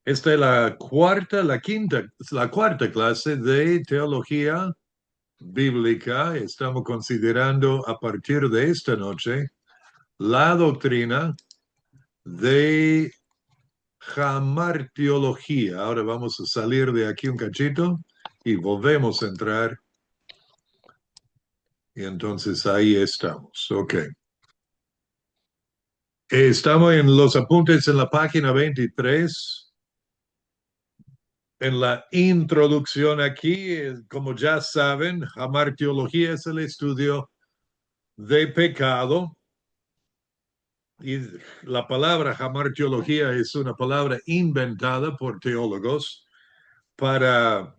Esta es la cuarta clase de teología bíblica. Estamos considerando a partir de esta noche la doctrina de jamartiología. Ahora vamos a salir de aquí un cachito y volvemos a entrar. Y entonces ahí estamos. Ok. Estamos en los apuntes en la página 23. En la introducción aquí, como ya saben, hamartiología es el estudio de pecado y la palabra hamartiología es una palabra inventada por teólogos para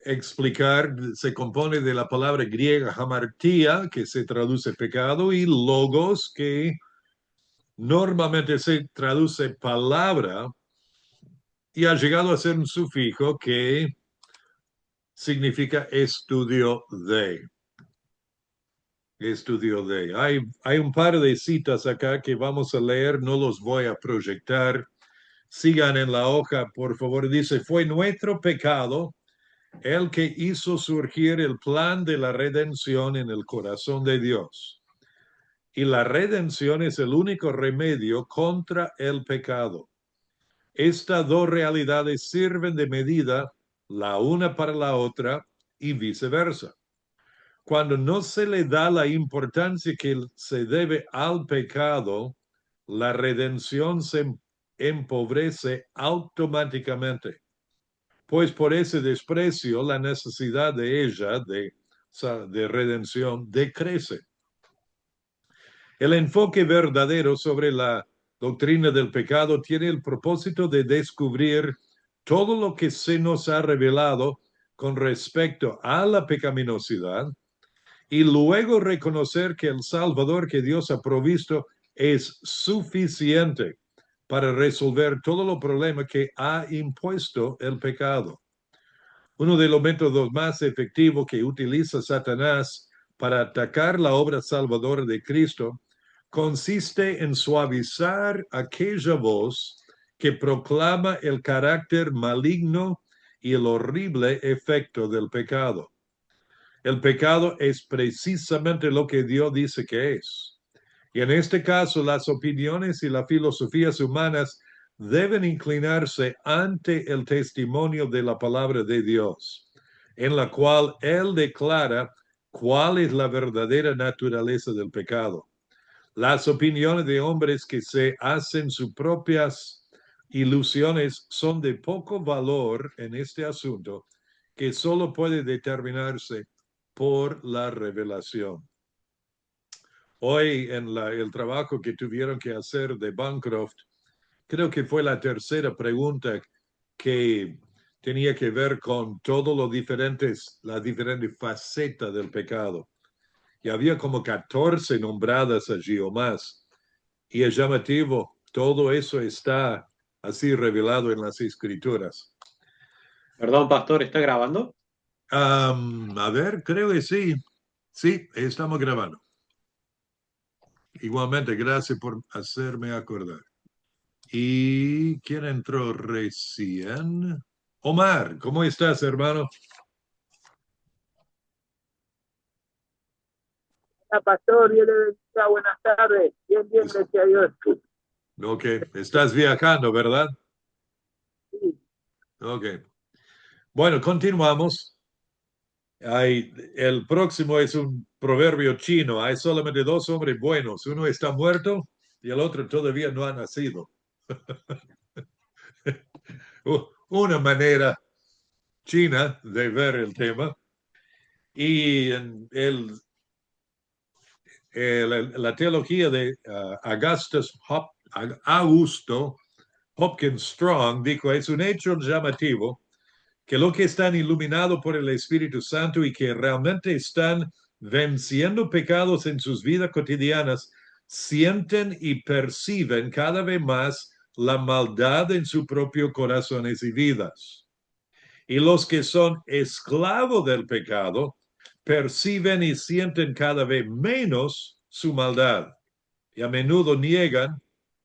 explicar, se compone de la palabra griega hamartia, que se traduce pecado, y logos, que normalmente se traduce palabra, y ha llegado a ser un sufijo que significa estudio de. Estudio de. Hay un par de citas acá que vamos a leer, no los voy a proyectar. Sigan en la hoja, por favor. Dice, fue nuestro pecado el que hizo surgir el plan de la redención en el corazón de Dios. Y la redención es el único remedio contra el pecado. Estas dos realidades sirven de medida la una para la otra y viceversa. Cuando no se le da la importancia que se debe al pecado, la redención se empobrece automáticamente, pues por ese desprecio la necesidad de ella, de redención, decrece. El enfoque verdadero sobre la doctrina del pecado tiene el propósito de descubrir todo lo que se nos ha revelado con respecto a la pecaminosidad y luego reconocer que el Salvador que Dios ha provisto es suficiente para resolver todos los problemas que ha impuesto el pecado. Uno de los métodos más efectivos que utiliza Satanás para atacar la obra salvadora de Cristo consiste en suavizar aquella voz que proclama el carácter maligno y el horrible efecto del pecado. El pecado es precisamente lo que Dios dice que es. Y en este caso, las opiniones y las filosofías humanas deben inclinarse ante el testimonio de la palabra de Dios, en la cual Él declara cuál es la verdadera naturaleza del pecado. Las opiniones de hombres que se hacen sus propias ilusiones son de poco valor en este asunto, que solo puede determinarse por la revelación. Hoy en el trabajo que tuvieron que hacer de Bancroft, creo que fue la tercera pregunta que tenía que ver con todos los diferentes, las diferentes facetas del pecado. Y había como 14 nombradas allí o más. Y es llamativo, todo eso está así revelado en las escrituras. Perdón, pastor, ¿está grabando? A ver, creo que sí. Sí, estamos grabando. Igualmente, gracias por hacerme acordar. ¿Y quién entró recién? Omar, ¿cómo estás, hermano? Hola, pastor, Dios le bendiga, buenas tardes. Bien, bien, Es- gracias a Dios. Ok, estás viajando, ¿verdad? Sí, Ok. Bueno, continuamos. El próximo es un proverbio chino. Hay solamente dos hombres buenos. Uno está muerto y el otro todavía no ha nacido. Una manera china de ver el tema. Y la teología de Augusto Hopkins Strong dijo, es un hecho llamativo que lo que están iluminados por el Espíritu Santo y que realmente están venciendo pecados en sus vidas cotidianas, sienten y perciben cada vez más la maldad en sus propios corazones y vidas. Y los que son esclavos del pecado perciben y sienten cada vez menos su maldad y a menudo niegan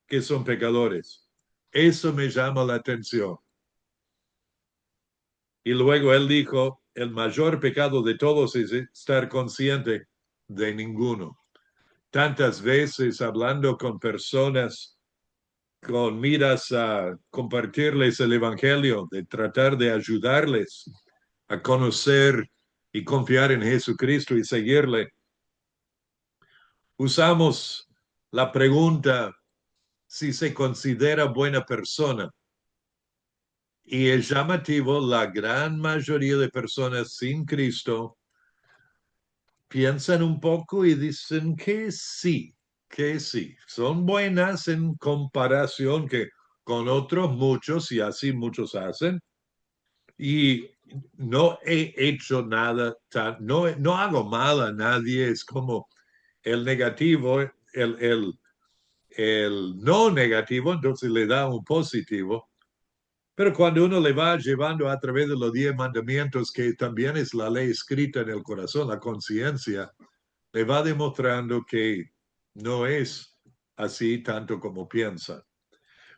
que son pecadores. Eso me llama la atención. Y luego él dijo, el mayor pecado de todos es estar consciente de ninguno. Tantas veces hablando con personas con miras a compartirles el Evangelio, de tratar de ayudarles a conocer y confiar en Jesucristo y seguirle. Usamos la pregunta si se considera buena persona. Y es llamativo, la gran mayoría de personas sin Cristo piensan un poco y dicen que sí, son buenas en comparación que con otros muchos y así muchos hacen. Y no he hecho nada, no hago mal a nadie, es como el negativo, el no negativo, entonces le da un positivo. Pero cuando uno le va llevando a través de los 10 mandamientos, que también es la ley escrita en el corazón, la conciencia, le va demostrando que no es así tanto como piensa.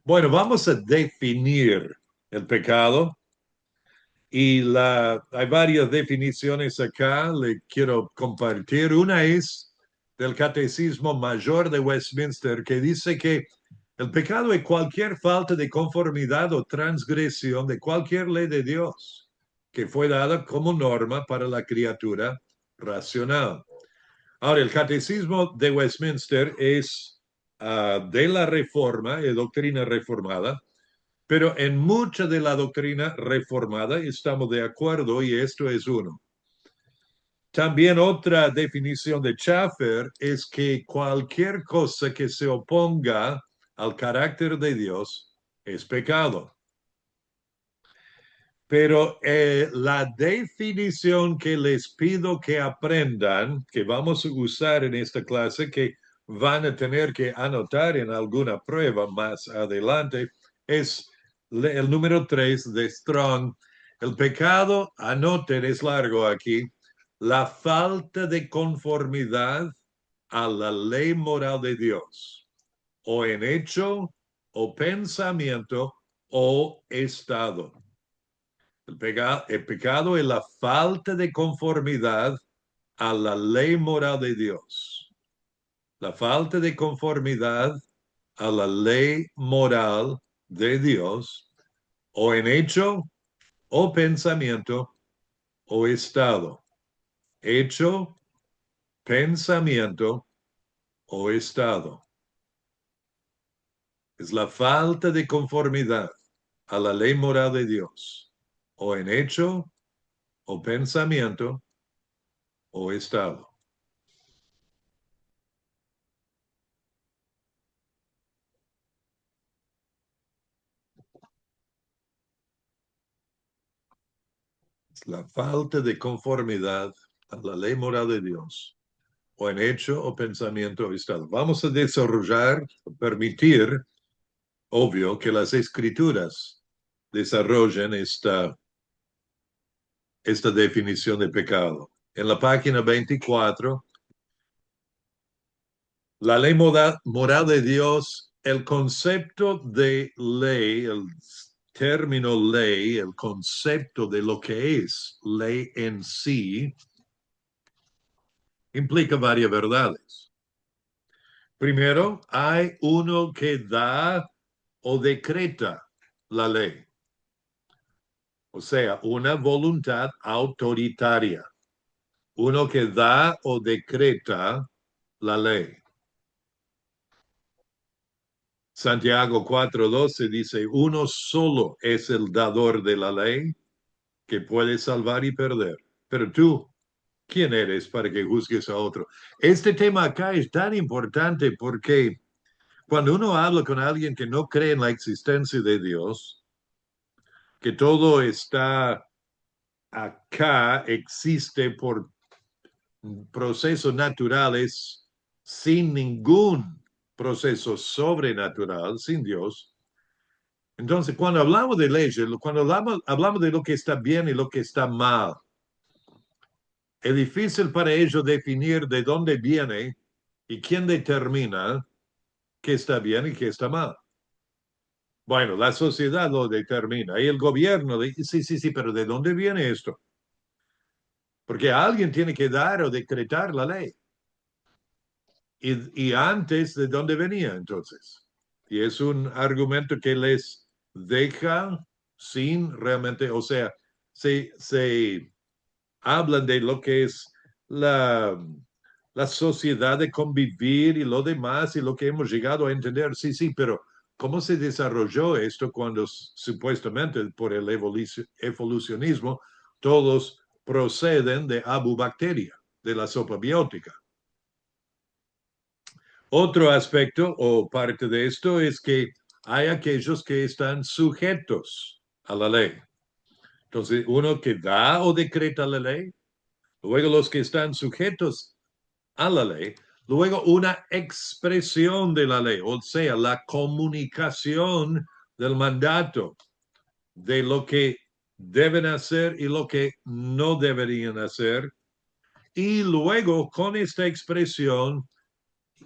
Bueno, vamos a definir el pecado y hay varias definiciones acá, le quiero compartir. Una es del Catecismo Mayor de Westminster, que dice que el pecado es cualquier falta de conformidad o transgresión de cualquier ley de Dios que fue dada como norma para la criatura racional. Ahora, el Catecismo de Westminster es de la Reforma, de doctrina reformada, pero en mucha de la doctrina reformada estamos de acuerdo y esto es uno. También otra definición de Schaffer es que cualquier cosa que se oponga al carácter de Dios es pecado. Pero la definición que les pido que aprendan, que vamos a usar en esta clase, que van a tener que anotar en alguna prueba más adelante, es el número 3 de Strong. El pecado, anoten, es largo aquí, la falta de conformidad a la ley moral de Dios, o en hecho, o pensamiento, o estado. El pecado es la falta de conformidad a la ley moral de Dios. La falta de conformidad a la ley moral de Dios, o en hecho, o pensamiento, o estado. Hecho, pensamiento o estado. Es la falta de conformidad a la ley moral de Dios, o en hecho, o pensamiento, o estado. Es la falta de conformidad a la ley moral de Dios, o en hecho, o pensamiento, o estado. Vamos a desarrollar, permitir, obvio, que las escrituras desarrollen esta definición de pecado. En la página 24, la ley moral de Dios, el concepto de ley, el término ley, el concepto de lo que es ley en sí, implica varias verdades. Primero, hay uno que da o decreta la ley, o sea, una voluntad autoritaria, uno que da o decreta la ley. Santiago 4:12 dice, uno solo es el dador de la ley que puede salvar y perder. Pero tú, ¿quién eres para que juzgues a otro? Este tema acá es tan importante porque cuando uno habla con alguien que no cree en la existencia de Dios, que todo está acá, existe por procesos naturales, sin ningún proceso sobrenatural, sin Dios. Entonces, cuando hablamos de leyes, cuando hablamos de lo que está bien y lo que está mal, es difícil para ellos definir de dónde viene y quién determina qué está bien y qué está mal. Bueno, la sociedad lo determina y el gobierno dice, sí, sí, sí, pero ¿de dónde viene esto? Porque alguien tiene que dar o decretar la ley. Y antes, ¿de dónde venía entonces? Y es un argumento que les deja sin realmente, o sea, se hablan de lo que es la sociedad de convivir y lo demás y lo que hemos llegado a entender. Sí, sí, pero ¿cómo se desarrolló esto cuando supuestamente por el evolucionismo todos proceden de abubacteria, de la sopa biótica? Otro aspecto o parte de esto es que hay aquellos que están sujetos a la ley. Entonces, uno que da o decreta la ley, luego los que están sujetos a la ley, luego una expresión de la ley, o sea, la comunicación del mandato de lo que deben hacer y lo que no deberían hacer. Y luego con esta expresión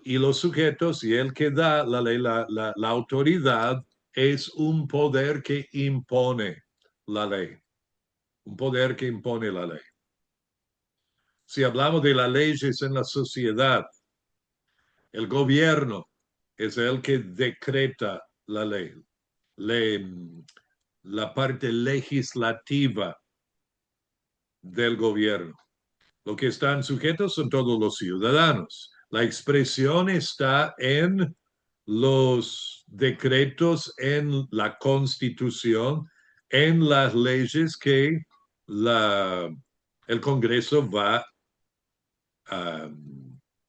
y los sujetos y el que da la ley, la autoridad, es un poder que impone la ley, un poder que impone la ley. Si hablamos de las leyes en la sociedad, el gobierno es el que decreta la ley, la parte legislativa del gobierno. Lo que están sujetos son todos los ciudadanos. La expresión está en los decretos, en la Constitución, en las leyes que el Congreso va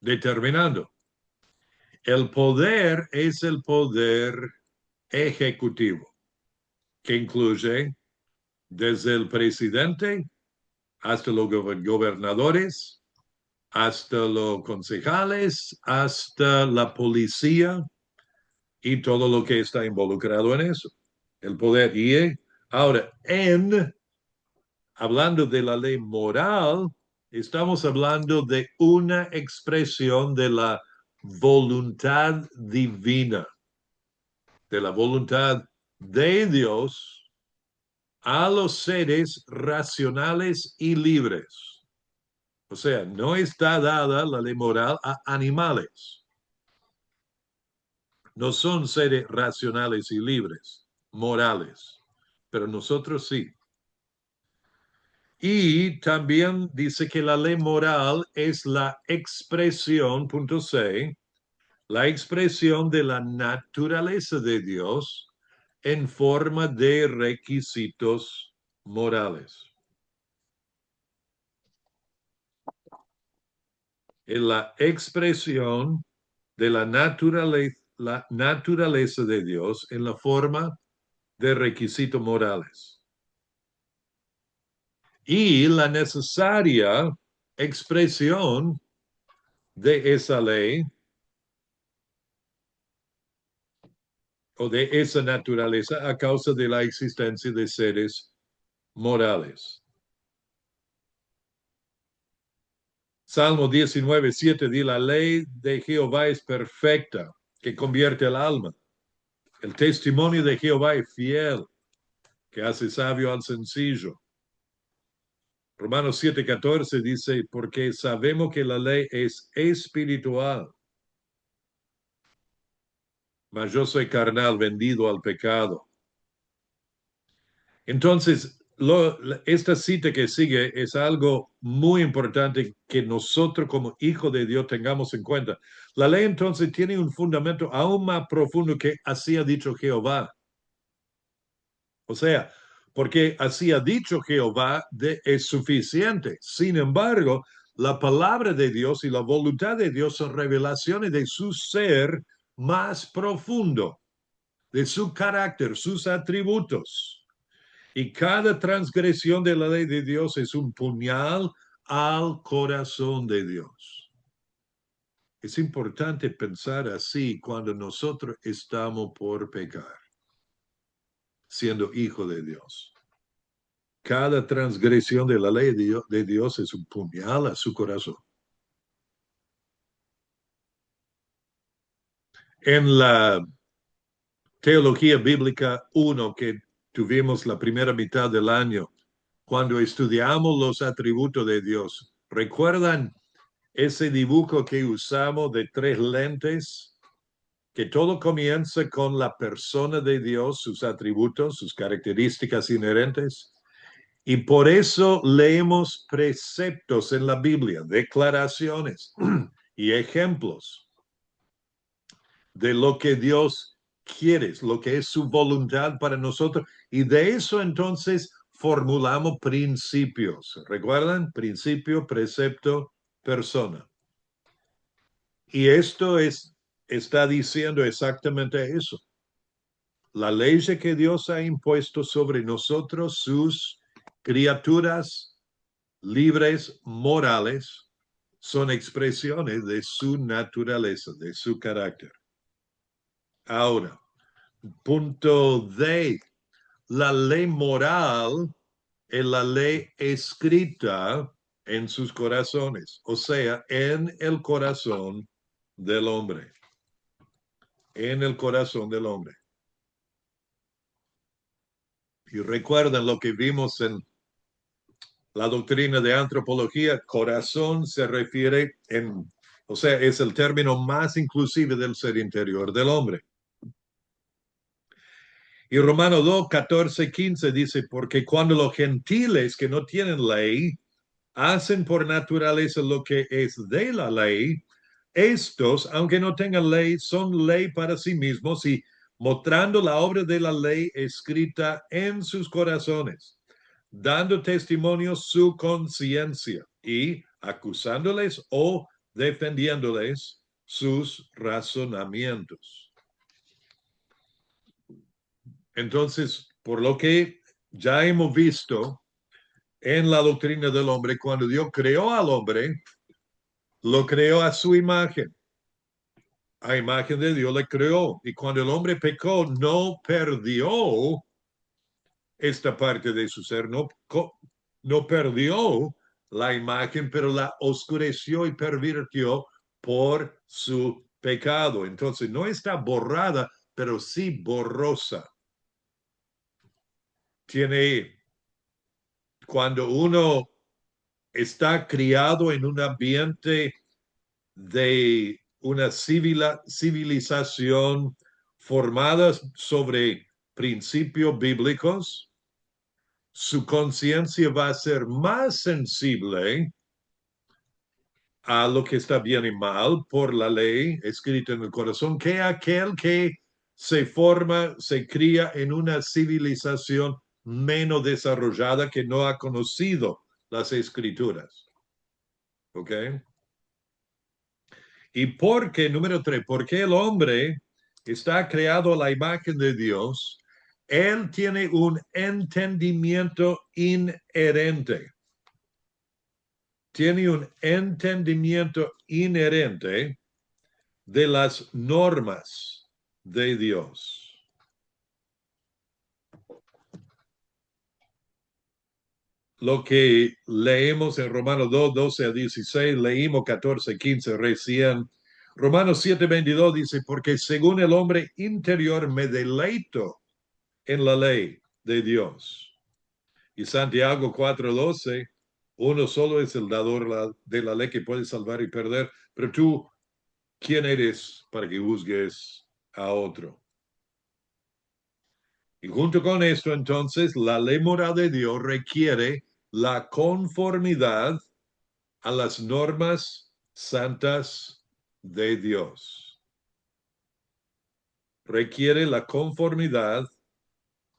determinando. El poder es el poder ejecutivo, que incluye desde el presidente hasta los gobernadores, hasta los concejales, hasta la policía y todo lo que está involucrado en eso. El poder. Y ahora, hablando de la ley moral, estamos hablando de una expresión de la voluntad divina, de la voluntad de Dios a los seres racionales y libres. O sea, no está dada la ley moral a animales. No son seres racionales y libres, morales, pero nosotros sí. Y también dice que la ley moral es la expresión, punto C, la expresión de la naturaleza de Dios en forma de requisitos morales. Es la expresión de la naturaleza de Dios en la forma de requisitos morales. Y la necesaria expresión de esa ley o de esa naturaleza a causa de la existencia de seres morales. Salmo 19:7 dice, la ley de Jehová es perfecta, que convierte el alma. El testimonio de Jehová es fiel, que hace sabio al sencillo. Romanos 7:14 dice, porque sabemos que la ley es espiritual, mas yo soy carnal, vendido al pecado. Entonces, esta cita que sigue es algo muy importante que nosotros como hijos de Dios tengamos en cuenta. La ley entonces tiene un fundamento aún más profundo que así ha dicho Jehová. O sea, porque así ha dicho Jehová es suficiente. Sin embargo, la palabra de Dios y la voluntad de Dios son revelaciones de su ser más profundo, de su carácter, sus atributos. Y cada transgresión de la ley de Dios es un puñal al corazón de Dios. Es importante pensar así cuando nosotros estamos por pecar, siendo hijo de Dios. Cada transgresión de la ley de Dios es un puñal a su corazón. En la Teología Bíblica 1 que tuvimos la primera mitad del año, cuando estudiamos los atributos de Dios. ¿Recuerdan ese dibujo que usamos de tres lentes? Que todo comienza con la persona de Dios, sus atributos, sus características inherentes. Y por eso leemos preceptos en la Biblia, declaraciones y ejemplos de lo que Dios quiere, lo que es su voluntad para nosotros. Y de eso entonces formulamos principios. ¿Recuerdan? Principio, precepto, persona. Y esto está diciendo exactamente eso. La ley que Dios ha impuesto sobre nosotros, sus criaturas libres, morales, son expresiones de su naturaleza, de su carácter. Ahora, punto D, la ley moral es la ley escrita en sus corazones, o sea, en el corazón del hombre, en el corazón del hombre. Y recuerden lo que vimos en la doctrina de antropología, corazón se refiere o sea, es el término más inclusive del ser interior del hombre. Y Romanos 2, 14, 15 dice, porque cuando los gentiles que no tienen ley hacen por naturaleza lo que es de la ley, estos, aunque no tengan ley, son ley para sí mismos y mostrando la obra de la ley escrita en sus corazones, dando testimonio su conciencia y acusándoles o defendiéndoles sus razonamientos. Entonces, por lo que ya hemos visto en la doctrina del hombre, cuando Dios creó al hombre, lo creó a su imagen. A imagen de Dios le creó. Y cuando el hombre pecó, no perdió esta parte de su ser, no perdió la imagen, pero la oscureció y pervirtió por su pecado. Entonces, no está borrada, pero sí borrosa. Cuando uno está criado en un ambiente de una civilización formada sobre principios bíblicos, su conciencia va a ser más sensible a lo que está bien y mal por la ley escrita en el corazón que aquel que se forma, se cría en una civilización menos desarrollada que no ha conocido las escrituras. ¿Ok? Y porque, número 3, porque el hombre está creado a la imagen de Dios, él tiene un entendimiento inherente. Tiene un entendimiento inherente de las normas de Dios. Lo que leemos en Romanos 2, 12 a 16, leímos 14, 15 recién. Romanos 7, 22 dice, porque según el hombre interior me deleito en la ley de Dios. Y Santiago 4, 12, uno solo es el dador de la ley que puede salvar y perder, pero tú, ¿quién eres para que juzgues a otro? Y junto con esto, entonces, la ley moral de Dios requiere la conformidad a las normas santas de Dios. Requiere la conformidad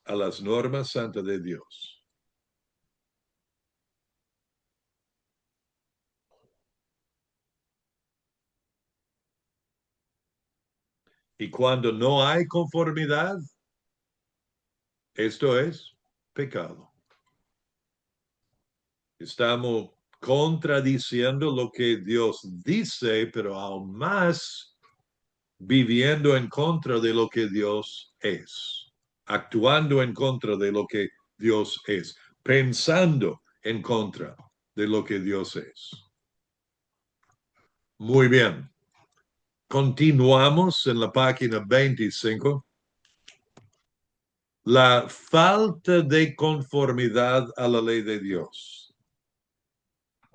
a las normas santas de Dios. Y cuando no hay conformidad, esto es pecado. Estamos contradiciendo lo que Dios dice, pero aún más viviendo en contra de lo que Dios es, actuando en contra de lo que Dios es, pensando en contra de lo que Dios es. Muy bien. Continuamos en la página 25. la falta de conformidad a la ley de Dios.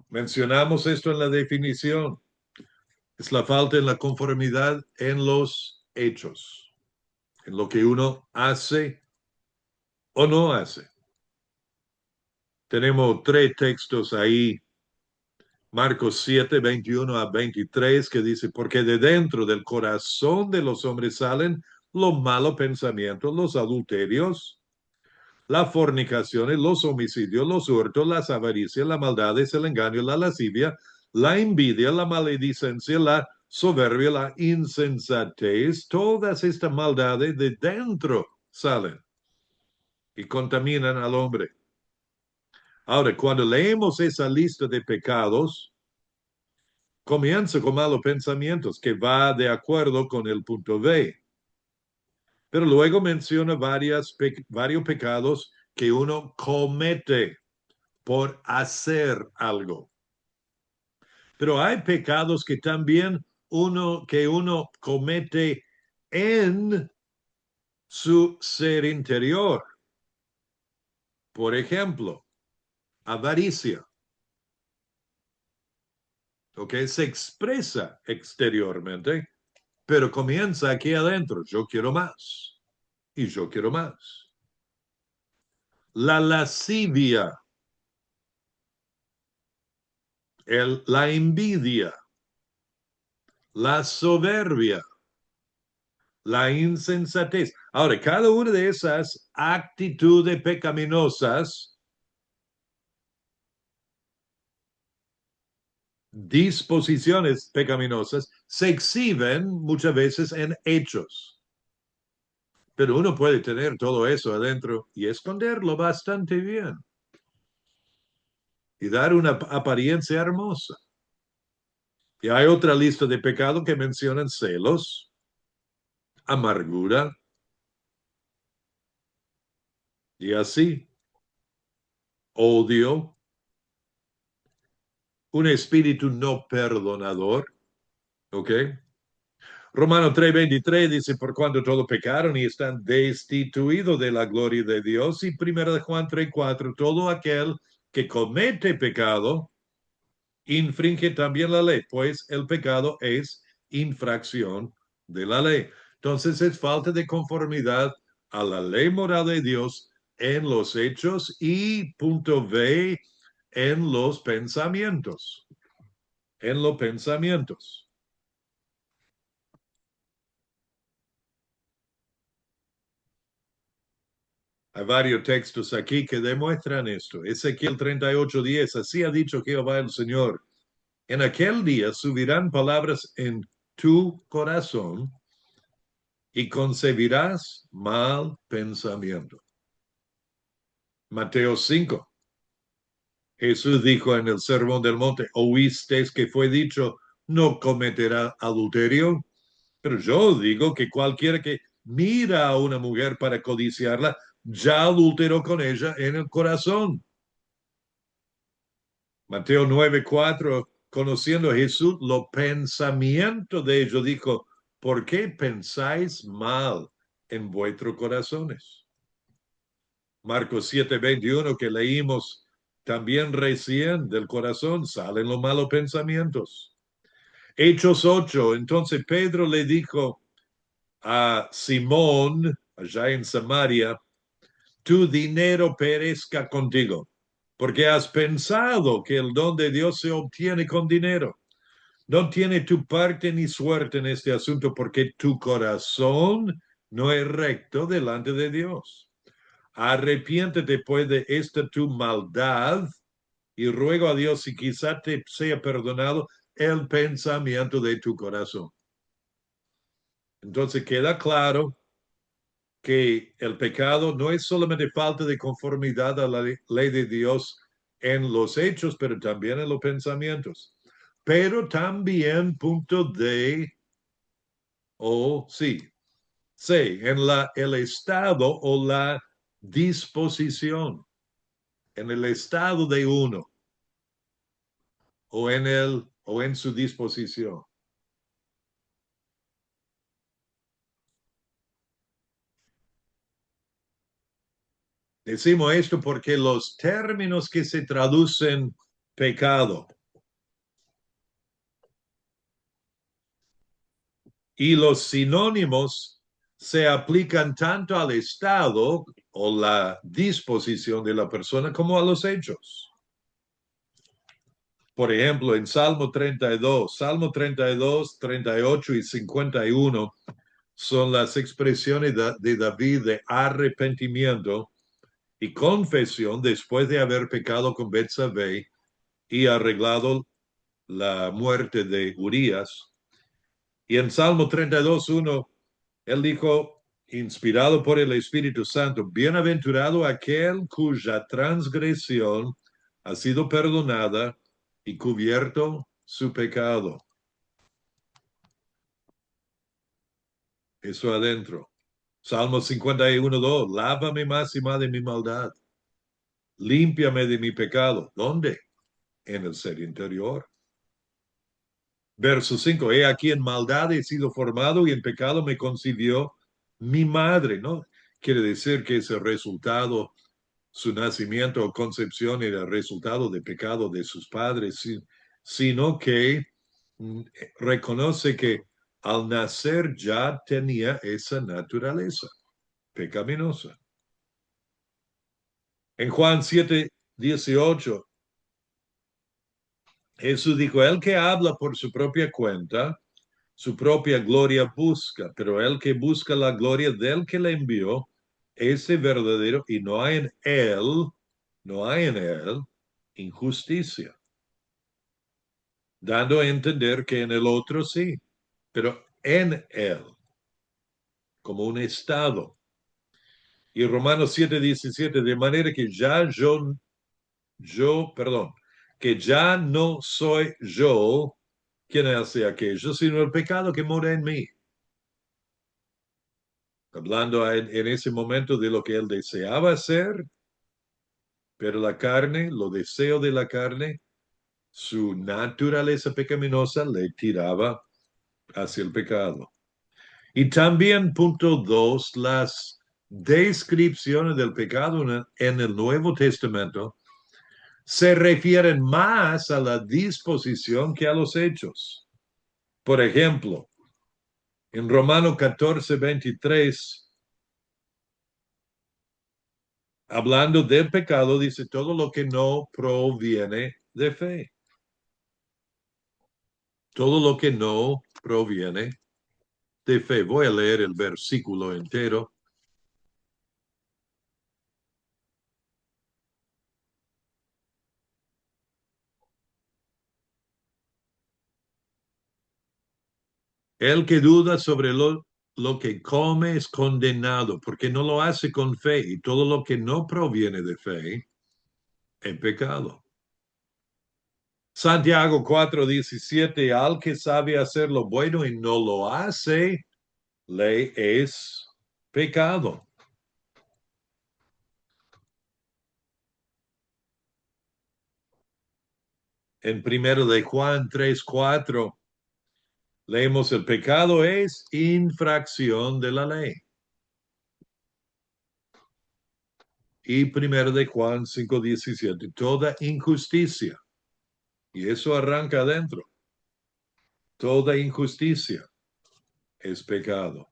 Mencionamos esto en la definición. Es la falta en la conformidad en los hechos, en lo que uno hace o no hace. Tenemos tres textos ahí, Marcos 7, 21 a 23, que dice, porque de dentro del corazón de los hombres salen los malos pensamientos, los adulterios, las fornicaciones, los homicidios, los hurtos, las avaricias, la maldad, el engaño, la lascivia, la envidia, la maledicencia, la soberbia, la insensatez, todas estas maldades de dentro salen y contaminan al hombre. Ahora, cuando leemos esa lista de pecados, comienza con malos pensamientos, que va de acuerdo con el punto B. Pero luego menciona varios pecados que uno comete por hacer algo. Pero hay pecados que también uno comete en su ser interior. Por ejemplo, avaricia. ¿Ok? Se expresa exteriormente, pero comienza aquí adentro. Yo quiero más y yo quiero más. La lascivia, la envidia, la soberbia, la insensatez. Ahora, cada una de esas actitudes pecaminosas, disposiciones pecaminosas, se exhiben muchas veces en hechos. Pero uno puede tener todo eso adentro y esconderlo bastante bien y dar una apariencia hermosa. Y hay otra lista de pecados que mencionan celos, amargura y así, odio, un espíritu no perdonador, ¿ok? Romano 3:23 dice, por cuanto todos pecaron y están destituidos de la gloria de Dios. Y 1 Juan 3:4, todo aquel que comete pecado infringe también la ley, pues el pecado es infracción de la ley. Entonces es falta de conformidad a la ley moral de Dios en los hechos y punto B, en los pensamientos. En los pensamientos. Hay varios textos aquí que demuestran esto. Ezequiel 38:10, así ha dicho Jehová el Señor. En aquel día subirán palabras en tu corazón y concebirás mal pensamiento. Mateo 5. Jesús dijo en el Sermón del Monte, oísteis que fue dicho, no cometerá adulterio. Pero yo digo que cualquiera que mira a una mujer para codiciarla, ya adulteró con ella en el corazón. Mateo 9:4, conociendo a Jesús, los pensamientos de ellos, dijo, ¿por qué pensáis mal en vuestros corazones? Marcos 7:21, que leímos también recién, del corazón salen los malos pensamientos. Hechos 8, entonces Pedro le dijo a Simón, allá en Samaria, tu dinero perezca contigo, porque has pensado que el don de Dios se obtiene con dinero. No tiene tu parte ni suerte en este asunto, porque tu corazón no es recto delante de Dios. Arrepiéntete pues de esta tu maldad y ruego a Dios si quizá te sea perdonado el pensamiento de tu corazón. Entonces queda claro que el pecado no es solamente falta de conformidad a la ley de Dios en los hechos, pero también en los pensamientos. Pero también punto D, o sí, C, en el estado o la disposición, en el estado de uno, o en su disposición. Decimos esto porque los términos que se traducen pecado y los sinónimos se aplican tanto al estado o la disposición de la persona como a los hechos. Por ejemplo, en Salmo 32, Salmo 32, 38 y 51 son las expresiones de David de arrepentimiento y confesión después de haber pecado con Betsabé y arreglado la muerte de Urías. Y en Salmo 32, 1, él dijo, inspirado por el Espíritu Santo, bienaventurado aquel cuya transgresión ha sido perdonada y cubierto su pecado. Eso adentro. Salmo 51, 2, lávame más y más de mi maldad. Límpiame de mi pecado. ¿Dónde? En el ser interior. Verso 5, he aquí en maldad he sido formado y en pecado me concibió mi madre, ¿no? Quiere decir que ese resultado, su nacimiento o concepción era el resultado de pecado de sus padres, sino que reconoce que al nacer ya tenía esa naturaleza pecaminosa. En Juan 7, 18, Jesús dijo, el que habla por su propia cuenta, su propia gloria busca, pero el que busca la gloria del que le envió, ese verdadero, y no hay en él injusticia, dando a entender que en el otro sí, pero en él, como un estado. Y Romanos 7:17, de manera que perdón, que ya no soy yo quien hace aquello, sino el pecado que mora en mí. Hablando en ese momento de lo que él deseaba hacer, pero la carne, lo deseo de la carne, su naturaleza pecaminosa le tiraba hacia el pecado. Y también, punto 2, las descripciones del pecado en el Nuevo Testamento se refieren más a la disposición que a los hechos. Por ejemplo, en Romano 14:23, hablando del pecado, dice todo lo que no proviene de fe. Todo lo que no proviene de fe. Voy a leer el versículo entero. El que duda sobre lo que come es condenado porque no lo hace con fe y todo lo que no proviene de fe es pecado. Santiago 4:17, al que sabe hacer lo bueno y no lo hace, le es pecado. En primero de Juan 3:4, leemos el pecado es infracción de la ley. Y primero de Juan 5:17, toda injusticia. Y eso arranca adentro. Toda injusticia es pecado.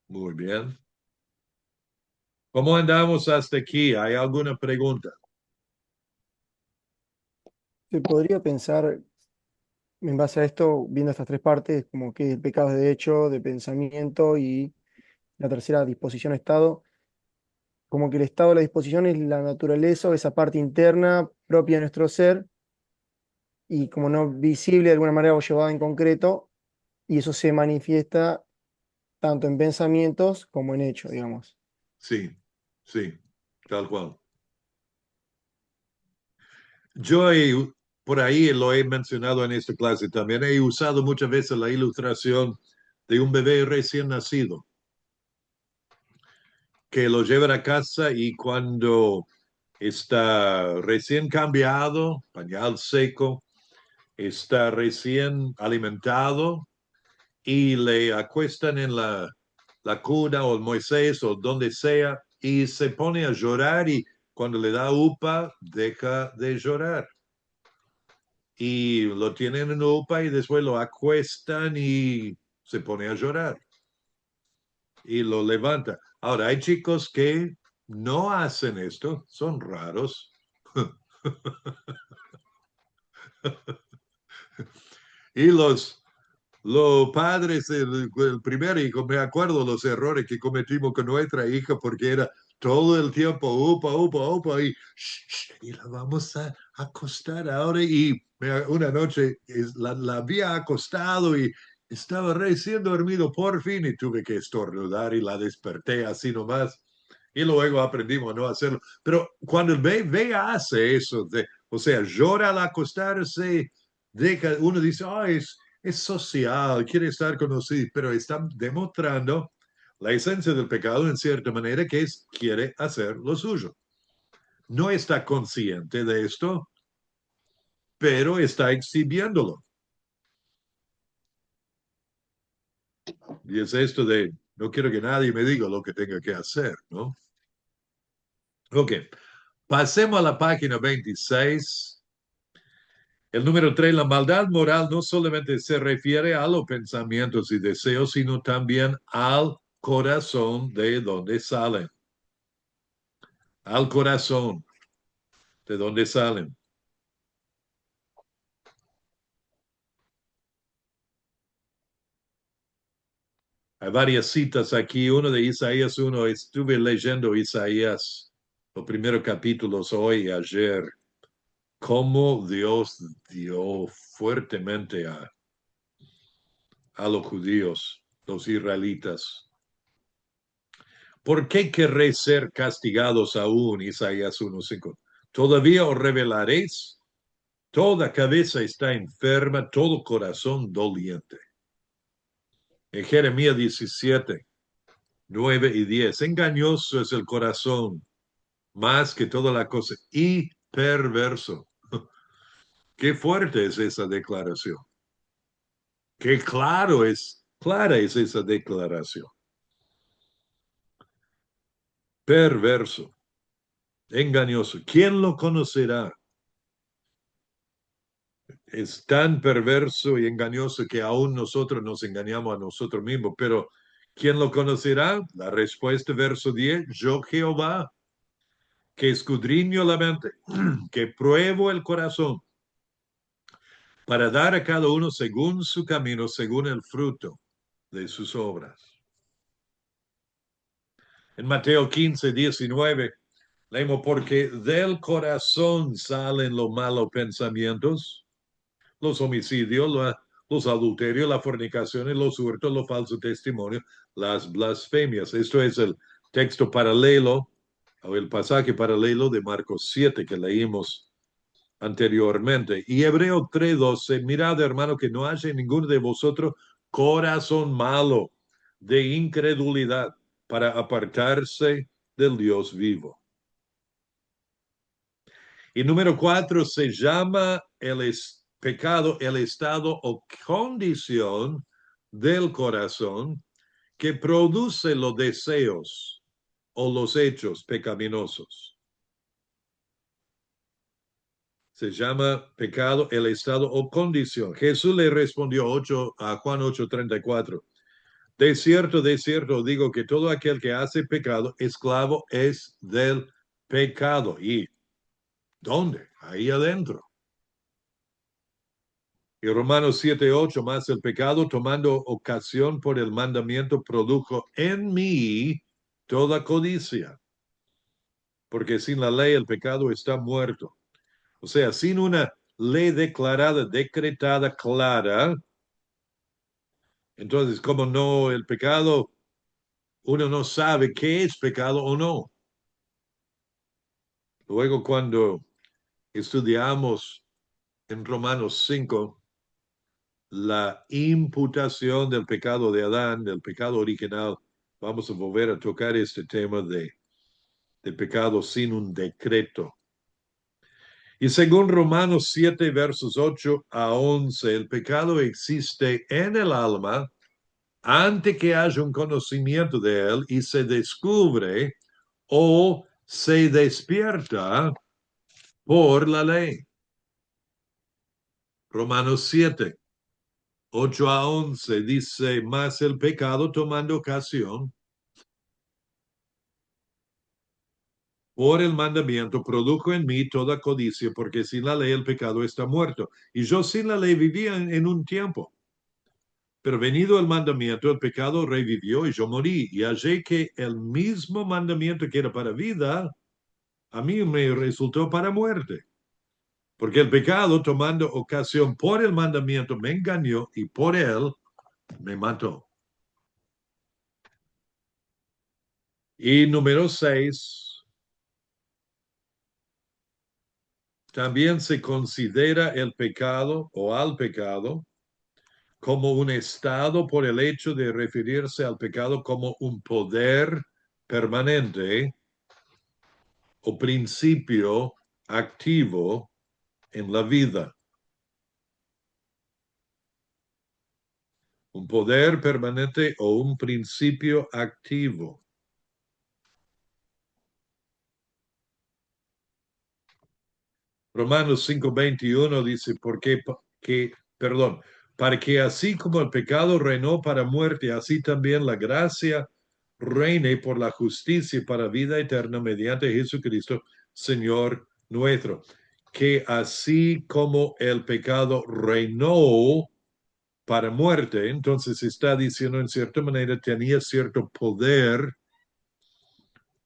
Muy bien. ¿Cómo andamos hasta aquí? ¿Hay alguna pregunta? Se podría pensar, en base a esto, viendo estas tres partes, como que el pecado es de hecho, de pensamiento y la tercera disposición estado, como que el estado de la disposición es la naturaleza o esa parte interna propia de nuestro ser y como no visible de alguna manera o llevada en concreto, y eso se manifiesta tanto en pensamientos como en hechos, digamos. Sí, sí, tal cual. Yo por ahí lo he mencionado en esta clase también, he usado muchas veces la ilustración de un bebé recién nacido que lo llevan a casa y cuando está recién cambiado, pañal seco, está recién alimentado y le acuestan en la cuna o el Moisés o donde sea y se pone a llorar y cuando le da upa deja de llorar. Y lo tienen en upa y después lo acuestan y se pone a llorar y lo levanta. Ahora, hay chicos que no hacen esto, son raros. Y los padres, el primer hijo, me acuerdo los errores que cometimos con nuestra hija porque era todo el tiempo upa, upa, upa y, y la vamos a acostar ahora. Y una noche la había acostado y estaba recién dormido por fin y tuve que estornudar y la desperté así nomás. Y luego aprendimos a no hacerlo. Pero cuando el bebé hace eso, o sea, llora al acostarse, uno dice, oh, es social, quiere estar conocido, pero está demostrando la esencia del pecado en cierta manera que es, quiere hacer lo suyo. No está consciente de esto, pero está exhibiéndolo. Y es esto de, no quiero que nadie me diga lo que tenga que hacer, ¿no? Ok, pasemos a la página 26. El número 3, la maldad moral no solamente se refiere a los pensamientos y deseos, sino también al corazón de donde salen. Al corazón de donde salen. Hay varias citas aquí. Uno de Isaías 1, estuve leyendo Isaías, los primeros capítulos hoy y ayer, cómo Dios dio fuertemente a los judíos, los israelitas. ¿Por qué querréis ser castigados aún? Isaías 1:5. Todavía os revelaréis. Toda cabeza está enferma, todo corazón doliente. En Jeremías 17:9 y 10. Engañoso es el corazón, más que toda la cosa, y perverso. Qué fuerte es esa declaración. Qué clara es esa declaración. Perverso, engañoso. ¿Quién lo conocerá? Es tan perverso y engañoso que aún nosotros nos engañamos a nosotros mismos, pero ¿quién lo conocerá? La respuesta, verso 10, yo Jehová, que escudriño la mente, que pruebo el corazón, para dar a cada uno según su camino, según el fruto de sus obras. En Mateo 15:19, leemos, porque del corazón salen los malos pensamientos, los homicidios, los adulterios, las fornicaciones, los hurtos, los falsos testimonios, las blasfemias. Esto es el texto paralelo, o el pasaje paralelo de Marcos 7 que leímos anteriormente. Y Hebreo 3:12, mirad, hermano, que no haya en ninguno de vosotros corazón malo de incredulidad para apartarse del Dios vivo. Y número 4 se llama pecado el estado o condición del corazón que produce los deseos o los hechos pecaminosos. Se llama pecado el estado o condición. Jesús le respondió a Juan 8:34. De cierto, digo que todo aquel que hace pecado, esclavo es del pecado. ¿Y dónde? Ahí adentro. Y Romanos 7:8, más el pecado tomando ocasión por el mandamiento produjo en mí toda codicia. Porque sin la ley el pecado está muerto. O sea, sin una ley declarada, decretada, clara, entonces, como no el pecado, uno no sabe qué es pecado o no. Luego, cuando estudiamos en Romanos 5 la imputación del pecado de Adán, del pecado original, vamos a volver a tocar este tema de pecado sin un decreto. Y según Romanos 7, versos 8 a 11, el pecado existe en el alma antes que haya un conocimiento de él y se descubre o se despierta por la ley. Romanos 7, 8 a 11 dice, mas el pecado tomando ocasión por el mandamiento produjo en mí toda codicia, porque sin la ley el pecado está muerto. Y yo sin la ley vivía en un tiempo. Pero venido el mandamiento, el pecado revivió y yo morí. Y hallé que el mismo mandamiento que era para vida, a mí me resultó para muerte. Porque el pecado, tomando ocasión por el mandamiento, me engañó y por él me mató. Y número 6, también se considera el pecado o al pecado como un estado por el hecho de referirse al pecado como un poder permanente o principio activo en la vida. Un poder permanente o un principio activo. Romanos 5:21 dice, perdón, para que así como el pecado reinó para muerte, así también la gracia reine por la justicia para vida eterna mediante Jesucristo, Señor nuestro. Que así como el pecado reinó para muerte, entonces está diciendo en cierta manera tenía cierto poder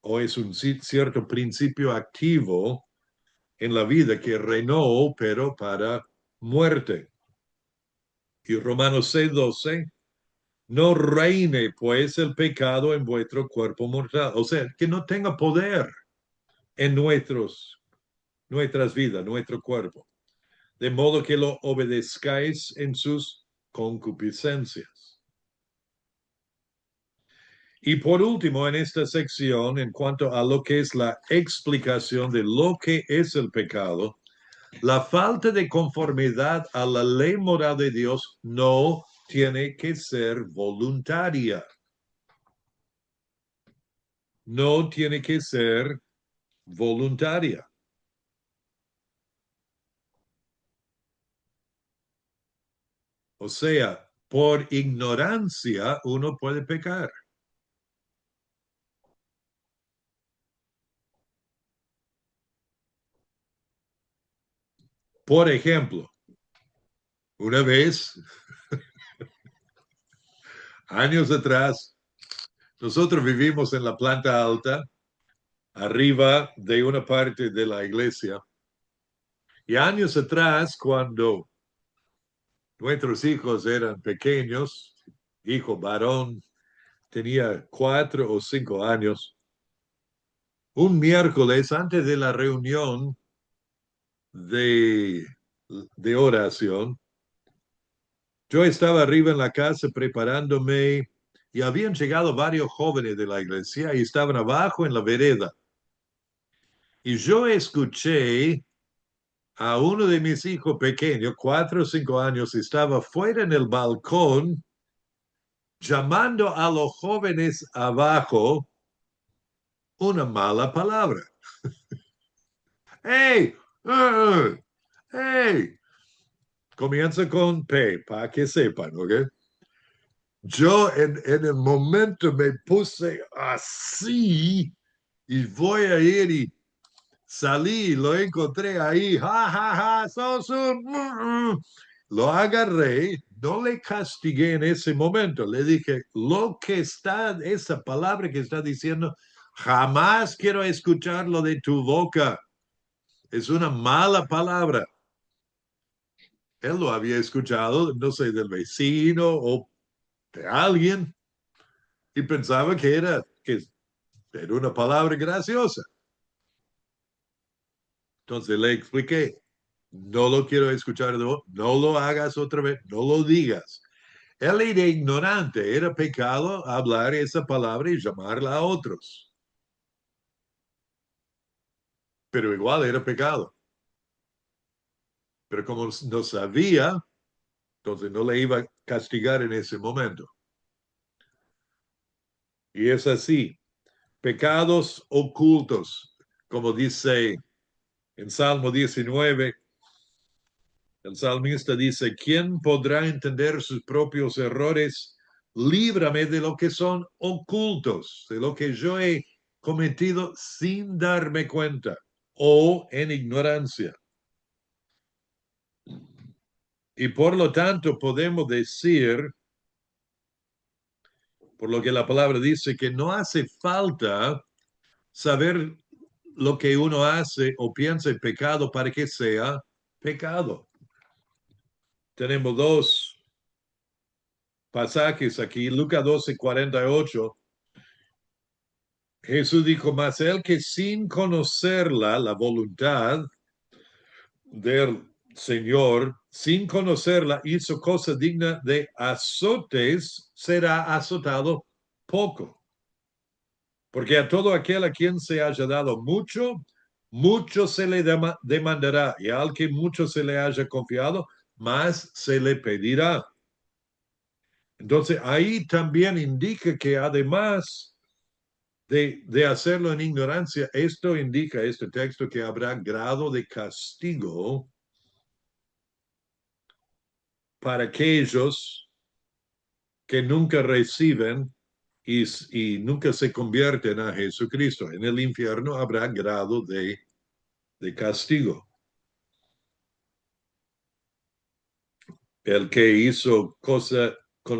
o es un cierto principio activo en la vida que reinó, pero para muerte. Y Romanos 6:12, no reine pues el pecado en vuestro cuerpo mortal, o sea, que no tenga poder en nuestras vidas, nuestro cuerpo, de modo que lo obedezcáis en sus concupiscencias. Y por último, en esta sección, en cuanto a lo que es la explicación de lo que es el pecado, la falta de conformidad a la ley moral de Dios no tiene que ser voluntaria. No tiene que ser voluntaria. O sea, por ignorancia uno puede pecar. Por ejemplo, una vez, años atrás, nosotros vivimos en la planta alta, arriba de una parte de la iglesia. Y años atrás, cuando nuestros hijos eran pequeños, hijo varón, tenía 4 o 5 años, un miércoles antes de la reunión de, de oración, yo estaba arriba en la casa preparándome y habían llegado varios jóvenes de la iglesia y estaban abajo en la vereda. Y yo escuché a uno de mis hijos pequeños, 4 o 5 años, estaba fuera en el balcón llamando a los jóvenes abajo una mala palabra. ¡Hey! ¡Hey! Comienza con P, para que sepan, ¿ok? Yo en el momento me puse así y voy a ir y salí, lo encontré ahí, ja, ja, ja, sos un... Lo agarré, no le castigué en ese momento, le dije, lo que está, esa palabra que está diciendo, jamás quiero escucharlo de tu boca. Es una mala palabra. Él lo había escuchado, no sé, del vecino o de alguien y pensaba que era una palabra graciosa. Entonces le expliqué, no lo quiero escuchar, no lo hagas otra vez, no lo digas. Él era ignorante, era pecado hablar esa palabra y llamarla a otros. Pero igual era pecado. pero como no sabía, entonces no le iba a castigar en ese momento. Y es así, pecados ocultos, como dice en Salmo 19, el salmista dice, ¿quién podrá entender sus propios errores? Líbrame de lo que son ocultos, de lo que yo he cometido sin darme cuenta o en ignorancia. Y por lo tanto podemos decir, por lo que la palabra dice, que no hace falta saber lo que uno hace o piensa en pecado para que sea pecado. Tenemos dos pasajes aquí, Lucas 12:48. Jesús dijo, mas el que sin conocerla, la voluntad del Señor, sin conocerla, hizo cosa digna de azotes, será azotado poco. Porque a todo aquel a quien se haya dado mucho, mucho se le demandará, y al que mucho se le haya confiado, más se le pedirá. Entonces ahí también indica que además de hacerlo en ignorancia, esto indica, este texto, que habrá grado de castigo para aquellos que nunca reciben y nunca se convierten a Jesucristo. En el infierno habrá grado de castigo. El que hizo cosa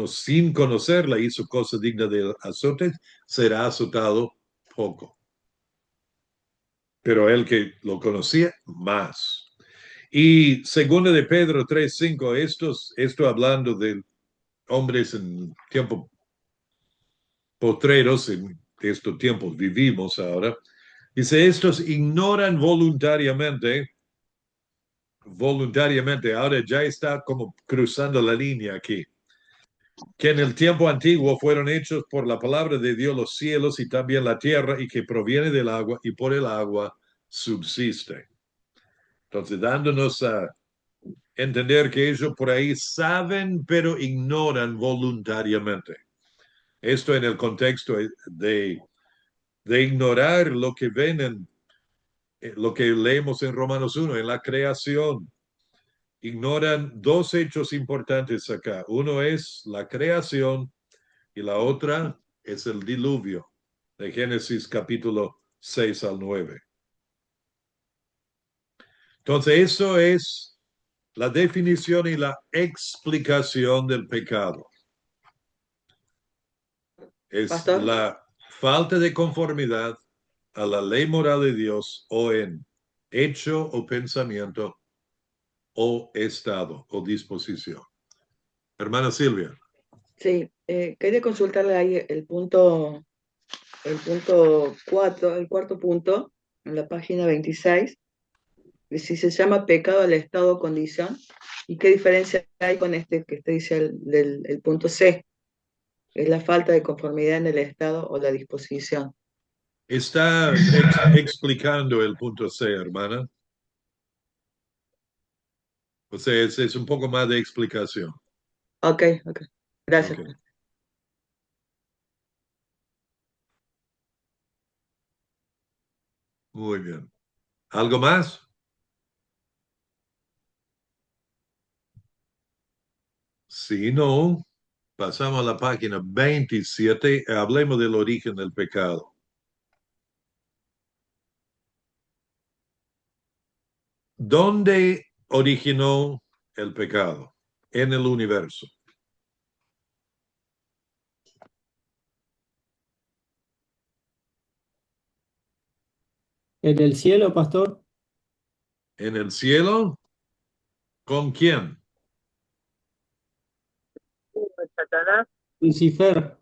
sin conocerla, hizo cosa digna de azotes, será azotado poco. Pero el que lo conocía, más. Y segundo de Pedro 3:5, esto hablando de hombres en tiempos potreros, en estos tiempos vivimos ahora, dice, estos ignoran voluntariamente, ahora ya está como cruzando la línea aquí, que en el tiempo antiguo fueron hechos por la palabra de Dios los cielos y también la tierra, y que proviene del agua y por el agua subsiste. Entonces, dándonos a entender que ellos por ahí saben, pero ignoran voluntariamente. Esto en el contexto de ignorar lo que ven lo que leemos en Romanos 1, en la creación. Ignoran dos hechos importantes acá. Uno es la creación y la otra es el diluvio, de Génesis capítulo 6 al 9. Entonces, eso es la definición y la explicación del pecado. Es Pastor. la falta de conformidad a la ley moral de Dios o en hecho o pensamiento o estado o disposición. Hermana Silvia. Sí, quería consultarle ahí el punto 4, el cuarto punto, en la página 26, de si se llama pecado al estado o condición, y qué diferencia hay con este que usted dice el punto C, es la falta de conformidad en el estado o la disposición. Está explicando el punto C, hermana. O sea, es un poco más de explicación. Ok, gracias. Okay. Muy bien. ¿Algo más? Si no, pasamos a la página 27. Hablemos del origen del pecado. ¿Dónde originó el pecado? En el universo. ¿En el cielo, pastor? ¿En el cielo? ¿Con quién? Satanás, Lucifer.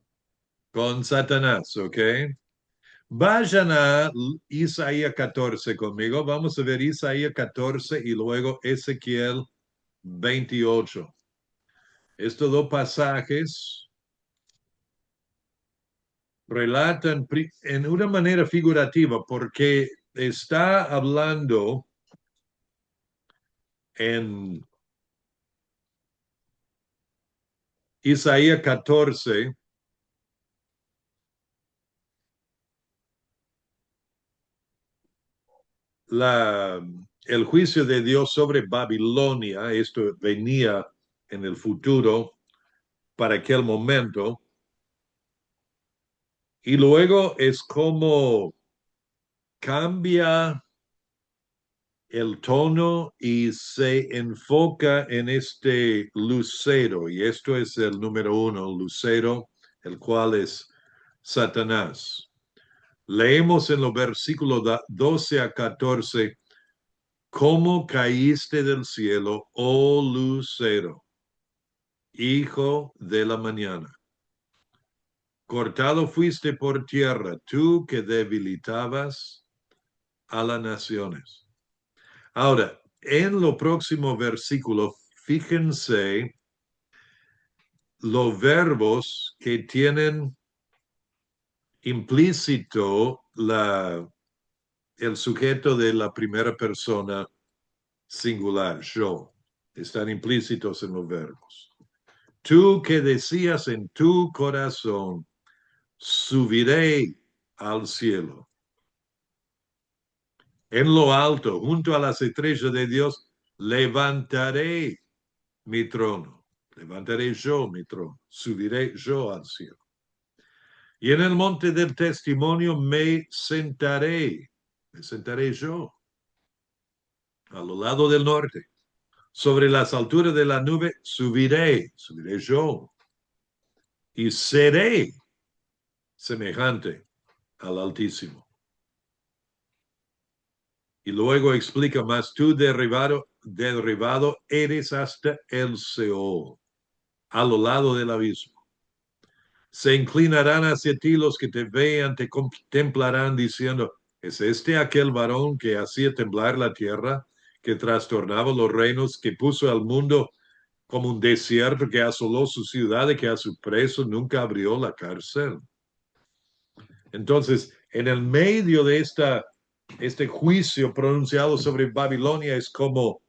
Con Satanás, ¿ok? Vayan a Isaías 14 conmigo. Vamos a ver Isaías 14 y luego Ezequiel 28. Estos dos pasajes relatan en una manera figurativa porque está hablando en Isaías 14, el juicio de Dios sobre Babilonia, esto venía en el futuro para aquel momento, y luego es como cambia el tono y se enfoca en este lucero, y esto es el número 1, lucero, el cual es Satanás. Leemos en los versículos 12 a 14, ¿cómo caíste del cielo, oh lucero, hijo de la mañana? Cortado fuiste por tierra, tú que debilitabas a las naciones. Ahora, en lo próximo versículo, fíjense los verbos que tienen implícito el sujeto de la primera persona singular, yo. Están implícitos en los verbos. Tú que decías en tu corazón, subiré al cielo. En lo alto, junto a las estrellas de Dios, levantaré mi trono. Levantaré yo mi trono. Subiré yo al cielo. Y en el monte del testimonio me sentaré. Me sentaré yo. A lo lado del norte. Sobre las alturas de la nube subiré yo. Y seré semejante al Altísimo. Y luego explica más, tú derribado eres hasta el Seol, a lo lado del abismo. Se inclinarán hacia ti los que te vean, te contemplarán diciendo, ¿es este aquel varón que hacía temblar la tierra, que trastornaba los reinos, que puso al mundo como un desierto, que asoló su ciudad y que a su preso nunca abrió la cárcel? Entonces, en el medio de este juicio pronunciado sobre Babilonia es como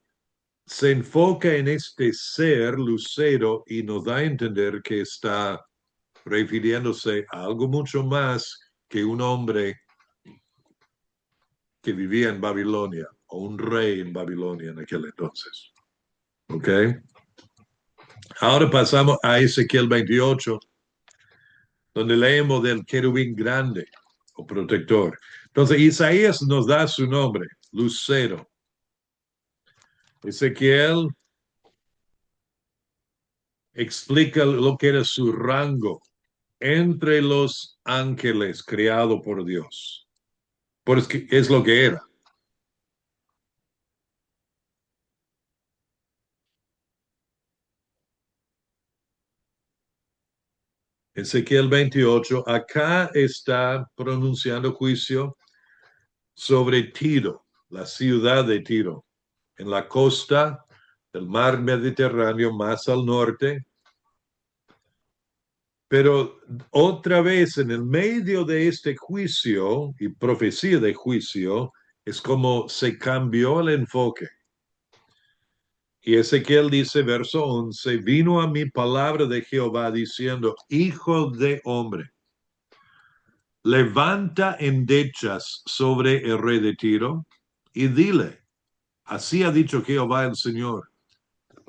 se enfoca en este ser lucero y nos da a entender que está refiriéndose a algo mucho más que un hombre que vivía en Babilonia o un rey en Babilonia en aquel entonces. ¿Ok? Ahora pasamos a Ezequiel 28, donde leemos del querubín grande o protector. Entonces, Isaías nos da su nombre, lucero. Ezequiel explica lo que era su rango entre los ángeles creado por Dios. Porque es lo que era. Ezequiel 28, acá está pronunciando juicio sobre Tiro, la ciudad de Tiro, en la costa del mar Mediterráneo, más al norte. Pero otra vez, en el medio de este juicio y profecía de juicio, es como se cambió el enfoque. Y Ezequiel dice, verso 11, vino a mí palabra de Jehová diciendo, hijo de hombre, levanta endechas sobre el rey de Tiro y dile, así ha dicho Jehová el Señor,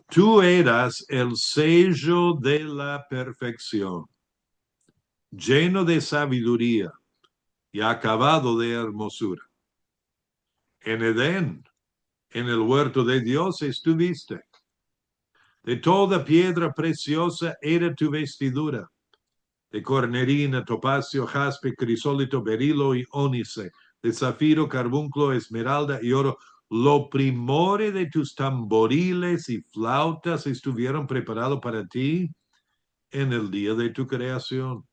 tú eras el sello de la perfección, lleno de sabiduría y acabado de hermosura. En Edén, en el huerto de Dios estuviste. De toda piedra preciosa era tu vestidura, de cornerina, topacio, jaspe, crisólito, berilo y ónice, de zafiro, carbunclo, esmeralda y oro. Lo primore de tus tamboriles y flautas estuvieron preparados para ti en el día de tu creación.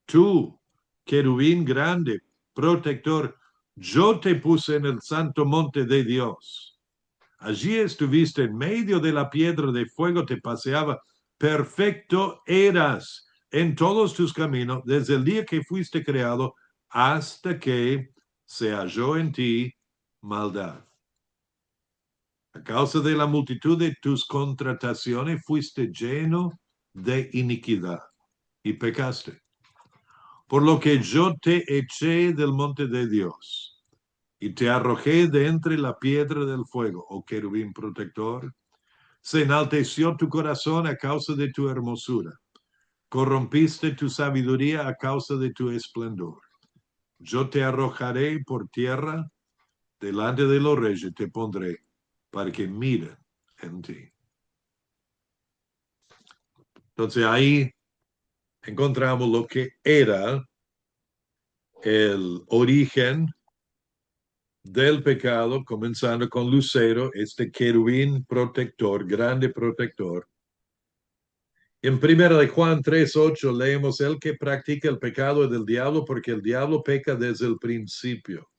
Tú, querubín grande, protector, yo te puse en el santo monte de Dios. Allí estuviste en medio de la piedra de fuego, te paseaba. Perfecto eras en todos tus caminos, desde el día que fuiste creado hasta que se halló en ti maldad. A causa de la multitud de tus contrataciones fuiste lleno de iniquidad y pecaste. Por lo que yo te eché del monte de Dios y te arrojé de entre la piedra del fuego, oh querubín protector. Se enalteció tu corazón a causa de tu hermosura. Corrompiste tu sabiduría a causa de tu esplendor. Yo te arrojaré por tierra, delante de los reyes te pondré, para que miren en ti. Entonces ahí encontramos lo que era el origen del pecado, comenzando con Lucero, este querubín protector, grande protector. En 1 de Juan 3:8 leemos: el que practica el pecado es del diablo, porque el diablo peca desde el principio.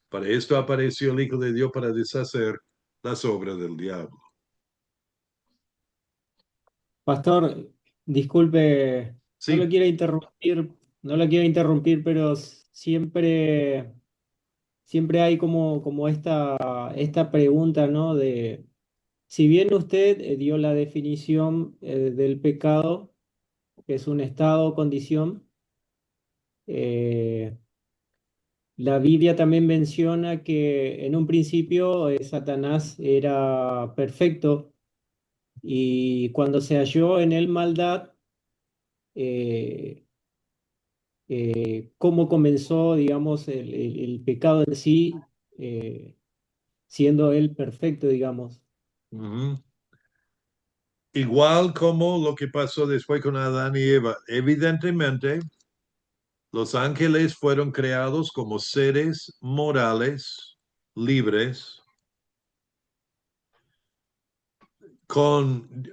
Para esto apareció el Hijo de Dios, para deshacer las obras del diablo. Pastor, disculpe, no lo Sí. quiero interrumpir, no lo quiero interrumpir, pero siempre hay como esta pregunta, ¿no? De, si bien usted dio la definición del pecado, que es un estado o condición, eh, la Biblia también menciona que en un principio Satanás era perfecto y cuando se halló en él maldad, eh, cómo comenzó, digamos, el pecado en sí, siendo él perfecto, digamos. Ujú. Igual como lo que pasó después con Adán y Eva. Evidentemente, los ángeles fueron creados como seres morales, libres, con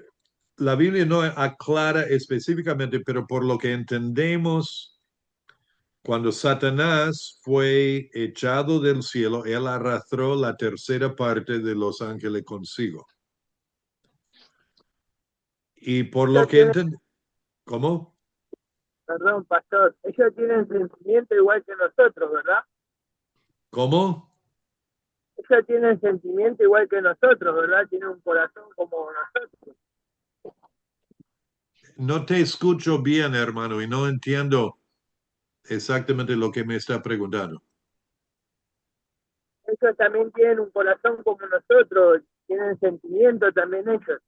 la Biblia no aclara específicamente, pero por lo que entendemos, cuando Satanás fue echado del cielo, él arrastró la tercera parte de los ángeles consigo. Y por lo Ellos que tienen, entendemos, ¿cómo? perdón, pastor, ellos tienen sentimiento igual que nosotros, ¿verdad? ¿Cómo? Ellos tienen sentimiento igual que nosotros, ¿verdad? Tienen un corazón como nosotros. No te escucho bien, hermano, y no entiendo exactamente lo que me está preguntando. Ellos también tienen un corazón como nosotros, tienen sentimiento también ellos.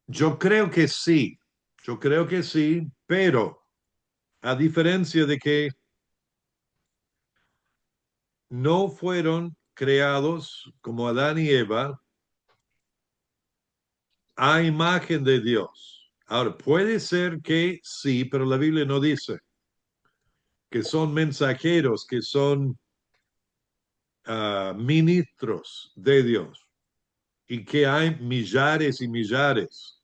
Yo creo que sí, pero a diferencia de que no fueron creados como Adán y Eva a imagen de Dios. Ahora, puede ser que sí, pero la Biblia no dice que son mensajeros, que son ministros de Dios y que hay millares y millares.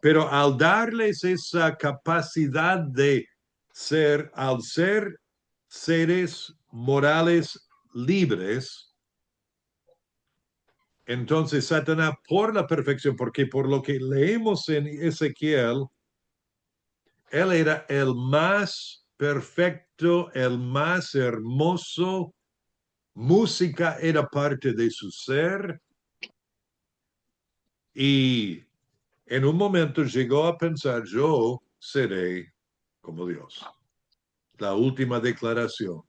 Pero al darles esa capacidad de ser, al ser seres morales libres, entonces Satanás, por la perfección, porque por lo que leemos en Ezequiel, él era el más perfecto, el más hermoso, música era parte de su ser, y en un momento llegó a pensar: yo seré como Dios. La última declaración.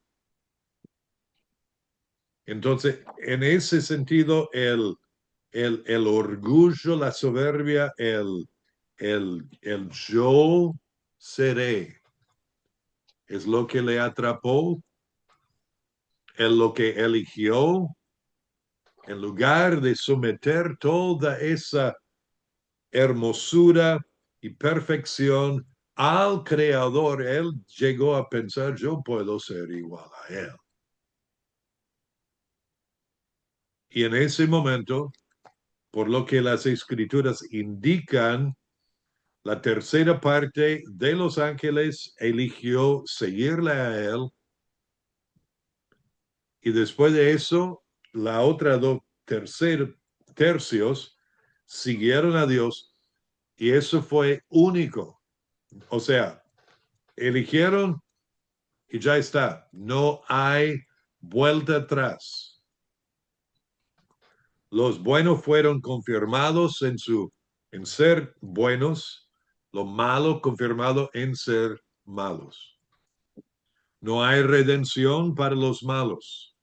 Entonces, en ese sentido, el orgullo, la soberbia, el yo seré, es lo que le atrapó, es lo que eligió, en lugar de someter toda esa hermosura y perfección al Creador. Él llegó a pensar: yo puedo ser igual a Él. Y en ese momento, por lo que las escrituras indican, la tercera parte de los ángeles eligió seguirle a él, y después de eso, la otra dos tercios siguieron a Dios, y eso fue único. O sea, eligieron y ya está. No hay vuelta atrás. Los buenos fueron confirmados en ser buenos, lo malo confirmado en ser malos. No hay redención para los malos.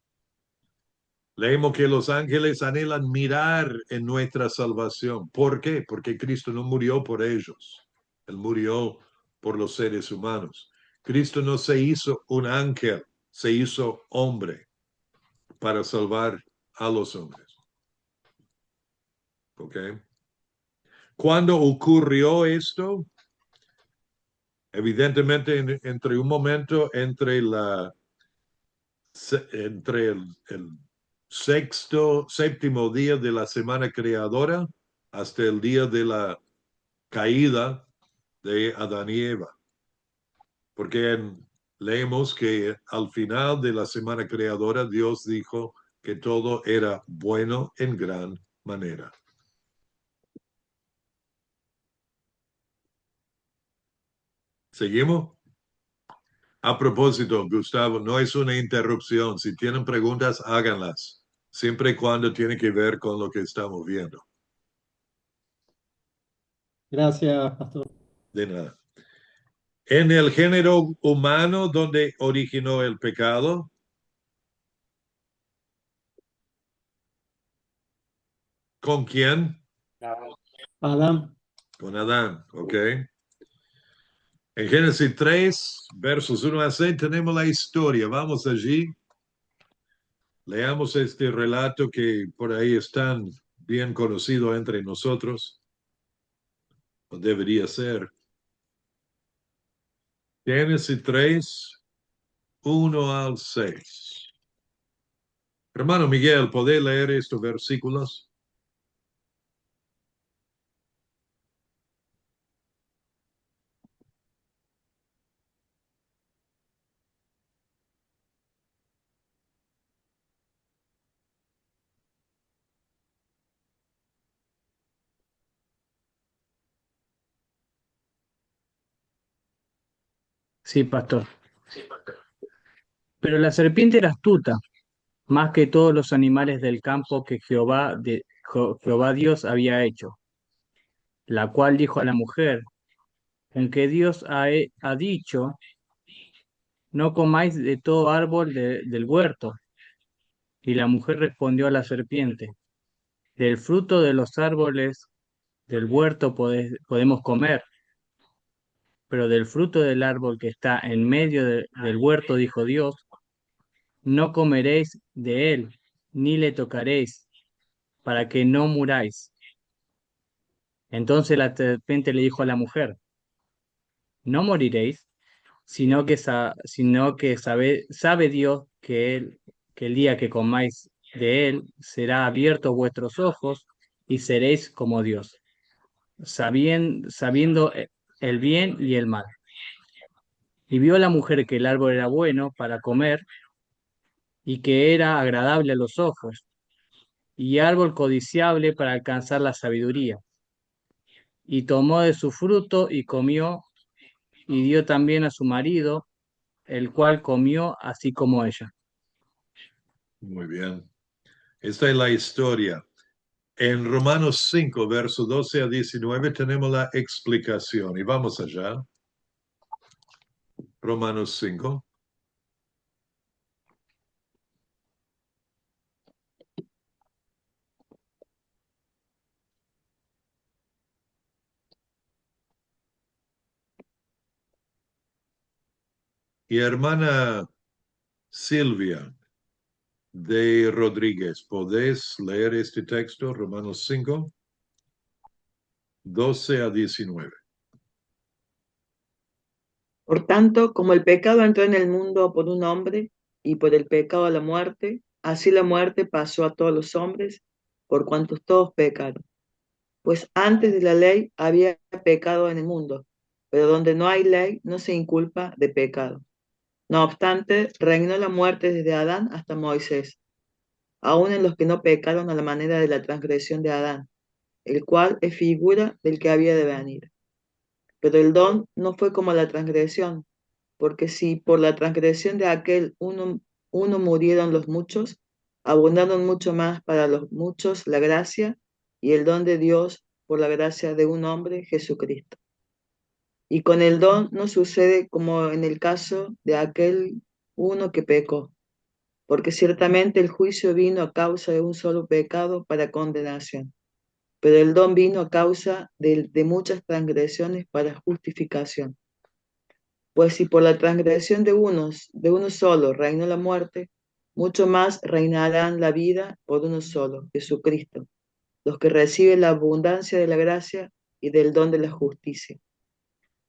Leemos que los ángeles anhelan mirar en nuestra salvación. ¿Por qué? Porque Cristo no murió por ellos. Él murió por los seres humanos. Cristo no se hizo un ángel, se hizo hombre para salvar a los hombres. ¿Ok? ¿Cuándo ocurrió esto? Evidentemente entre un momento entre el séptimo día de la semana creadora hasta el día de la caída de Adán y Eva. Porque leemos que al final de la semana creadora Dios dijo que todo era bueno en gran manera. ¿Seguimos? A propósito, Gustavo, no es una interrupción. Si tienen preguntas, háganlas, siempre y cuando tiene que ver con lo que estamos viendo. Gracias, pastor. De nada. En el género humano, ¿dónde originó el pecado? ¿Con quién? Adán. Con Adán, ¿ok? En Génesis 3, versos 1 a 6, tenemos la historia. Vamos allí. Leamos este relato que por ahí es tan bien conocido entre nosotros, o debería ser. Génesis 3, 1 al 6. Hermano Miguel, ¿podés leer estos versículos? Sí, pastor. Pero la serpiente era astuta, más que todos los animales del campo que Jehová Dios había hecho, la cual dijo a la mujer, en que Dios ha dicho, no comáis de todo árbol del huerto. Y la mujer respondió a la serpiente, del fruto de los árboles del huerto podemos comer, pero del fruto del árbol que está en medio del huerto, dijo Dios, no comeréis de él, ni le tocaréis, para que no muráis. Entonces la serpiente le dijo a la mujer, no moriréis, sabe Dios que el día que comáis de él será abiertos vuestros ojos y seréis como Dios, sabiendo el bien y el mal. Y vio la mujer que el árbol era bueno para comer y que era agradable a los ojos, y árbol codiciable para alcanzar la sabiduría. Y tomó de su fruto y comió, y dio también a su marido, el cual comió así como ella. Muy bien. Esta es la historia. En Romanos 5, versos 12 a 19, tenemos la explicación. Y vamos allá. Romanos 5. Y hermana Silvia de Rodríguez, ¿podés leer este texto? Romanos 5, 12 a 19. Por tanto, como el pecado entró en el mundo por un hombre y por el pecado la muerte, así la muerte pasó a todos los hombres por cuantos todos pecaron. Pues antes de la ley había pecado en el mundo, pero donde no hay ley no se inculpa de pecado. No obstante, reinó la muerte desde Adán hasta Moisés, aun en los que no pecaron a la manera de la transgresión de Adán, el cual es figura del que había de venir. Pero el don no fue como la transgresión, porque si por la transgresión de aquel uno murieron los muchos, abundando mucho más para los muchos la gracia y el don de Dios por la gracia de un hombre, Jesucristo. Y con el don no sucede como en el caso de aquel uno que pecó, porque ciertamente el juicio vino a causa de un solo pecado para condenación, pero el don vino a causa de muchas transgresiones para justificación. Pues si por la transgresión de uno solo reinó la muerte, mucho más reinarán la vida por uno solo, Jesucristo, los que reciben la abundancia de la gracia y del don de la justicia.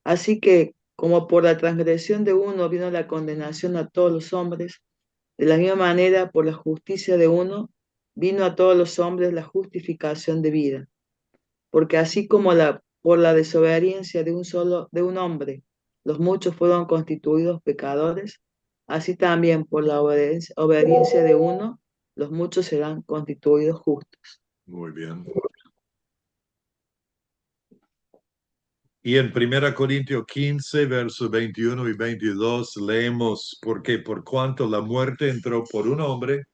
Así que, como por la transgresión de uno vino la condenación a todos los hombres, de la misma manera, por la justicia de uno, vino a todos los hombres la justificación de vida. Porque así como por la desobediencia de un hombre, los muchos fueron constituidos pecadores, así también por la obediencia de uno, los muchos serán constituidos justos. Muy bien. Y en 1 Corintios 15, versos 21 y 22, leemos, porque por cuanto la muerte entró por un hombre,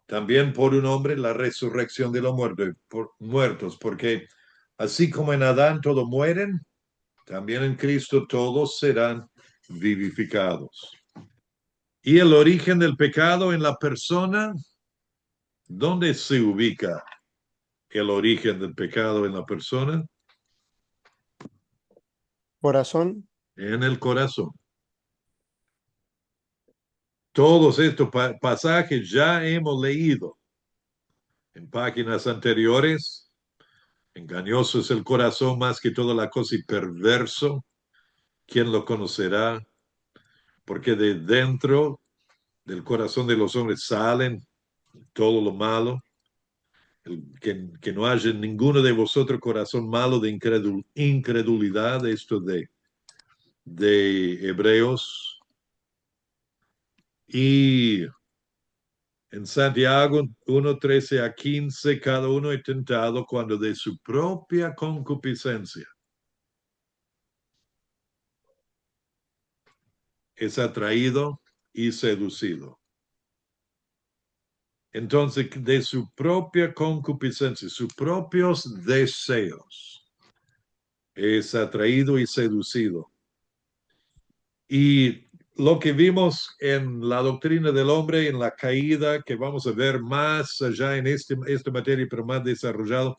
también por un hombre la resurrección de los muertos, porque así como en Adán todos mueren, también en Cristo todos serán vivificados. Y el origen del pecado en la persona, ¿dónde se ubica el origen del pecado en la persona? Corazón, En el corazón. Todos estos pasajes ya hemos leído en páginas anteriores. Engañoso es el corazón más que toda la cosa y perverso. ¿Quién lo conocerá? Porque de dentro del corazón de los hombres salen todo lo malo. Que no haya en ninguno de vosotros corazón malo de incredulidad, esto de Hebreos. Y en Santiago 1:13 a 15, cada uno es tentado cuando de su propia concupiscencia es atraído y seducido. Entonces, de su propia concupiscencia, sus propios deseos, es atraído y seducido. Y lo que vimos en la doctrina del hombre, en la caída, que vamos a ver más allá en esta materia, pero más desarrollado,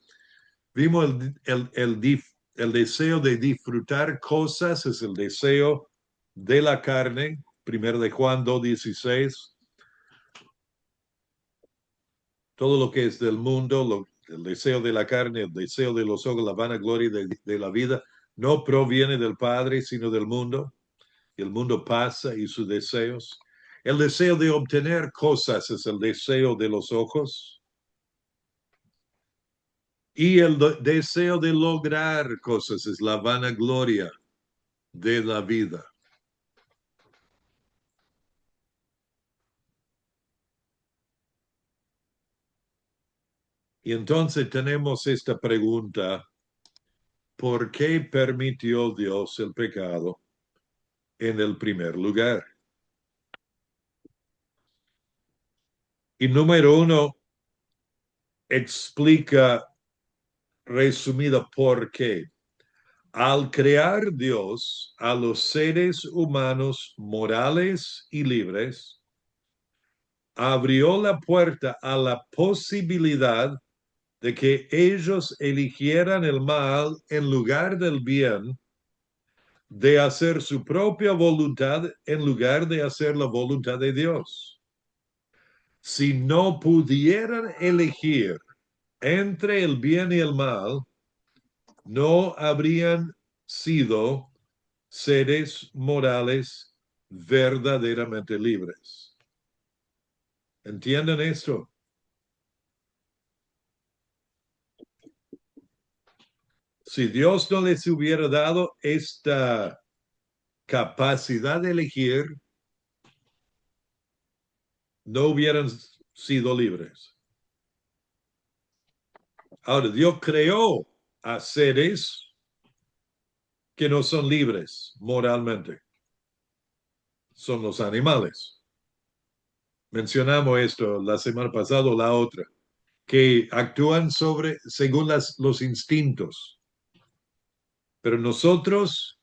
vimos el deseo de disfrutar cosas, es el deseo de la carne, 1 de Juan 2:16. Todo lo que es del mundo, el deseo de la carne, el deseo de los ojos, la vanagloria de la vida, no proviene del Padre, sino del mundo. El mundo pasa y sus deseos. El deseo de obtener cosas es el deseo de los ojos. Y el deseo de lograr cosas es la vanagloria de la vida. Y entonces tenemos esta pregunta: ¿por qué permitió Dios el pecado en el primer lugar? Y número uno, explica resumido por qué. Al crear Dios a los seres humanos morales y libres, abrió la puerta a la posibilidad de que ellos eligieran el mal en lugar del bien, de hacer su propia voluntad en lugar de hacer la voluntad de Dios. Si no pudieran elegir entre el bien y el mal, no habrían sido seres morales verdaderamente libres. ¿Entienden esto? Si Dios no les hubiera dado esta capacidad de elegir, no hubieran sido libres. Ahora, Dios creó a seres que no son libres moralmente. Son los animales. mencionamos esto la semana pasada o la otra, que actúan según los instintos. Pero nosotros,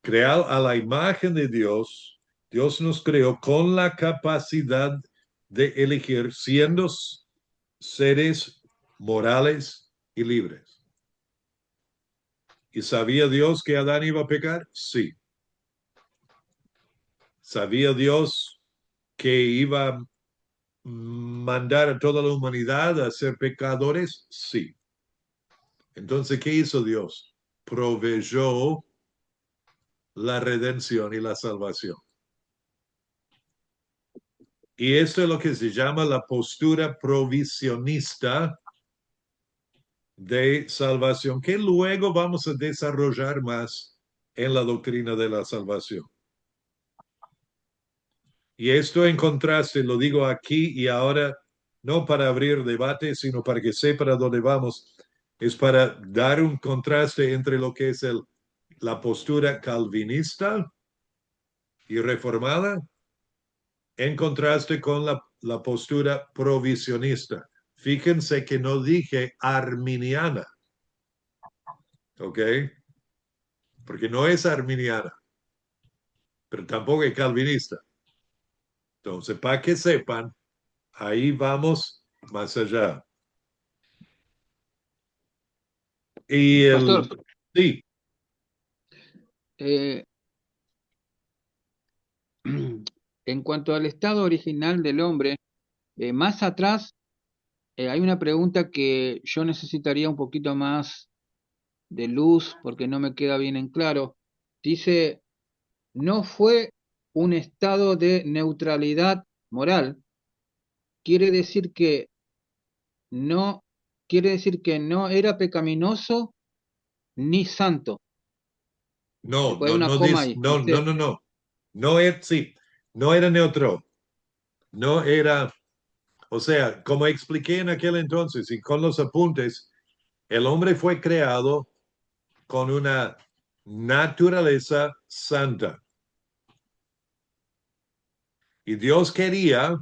creados a la imagen de Dios, Dios nos creó con la capacidad de elegir, siendo seres morales y libres. ¿Y sabía Dios que Adán iba a pecar? Sí. ¿Sabía Dios que iba a mandar a toda la humanidad a ser pecadores? Sí. Entonces, ¿qué hizo Dios? Proveyó la redención y la salvación. Y esto es lo que se llama la postura provisionista de salvación, que luego vamos a desarrollar más en la doctrina de la salvación. Y esto en contraste, lo digo aquí y ahora, no para abrir debate, sino para que sepa a dónde vamos, es para dar un contraste entre lo que es la postura calvinista y reformada, en contraste con la postura provisionista. Fíjense que no dije arminiana, ¿ok? Porque no es arminiana, pero tampoco es calvinista. Entonces, para que sepan, ahí vamos más allá. Y Pastor, sí, eh, en cuanto al estado original del hombre, más atrás hay una pregunta que yo necesitaría un poquito más de luz porque no me queda bien en claro. Dice, no fue un estado de neutralidad moral. Quiere decir que no, quiere decir que no era pecaminoso ni santo. no, Después hay no, una no, coma ahí. no, no, Dice, no, no. No es, sí, no era neutro, no era, o sea, como expliqué en aquel entonces y con los apuntes, el hombre fue creado con una naturaleza santa. Y Dios quería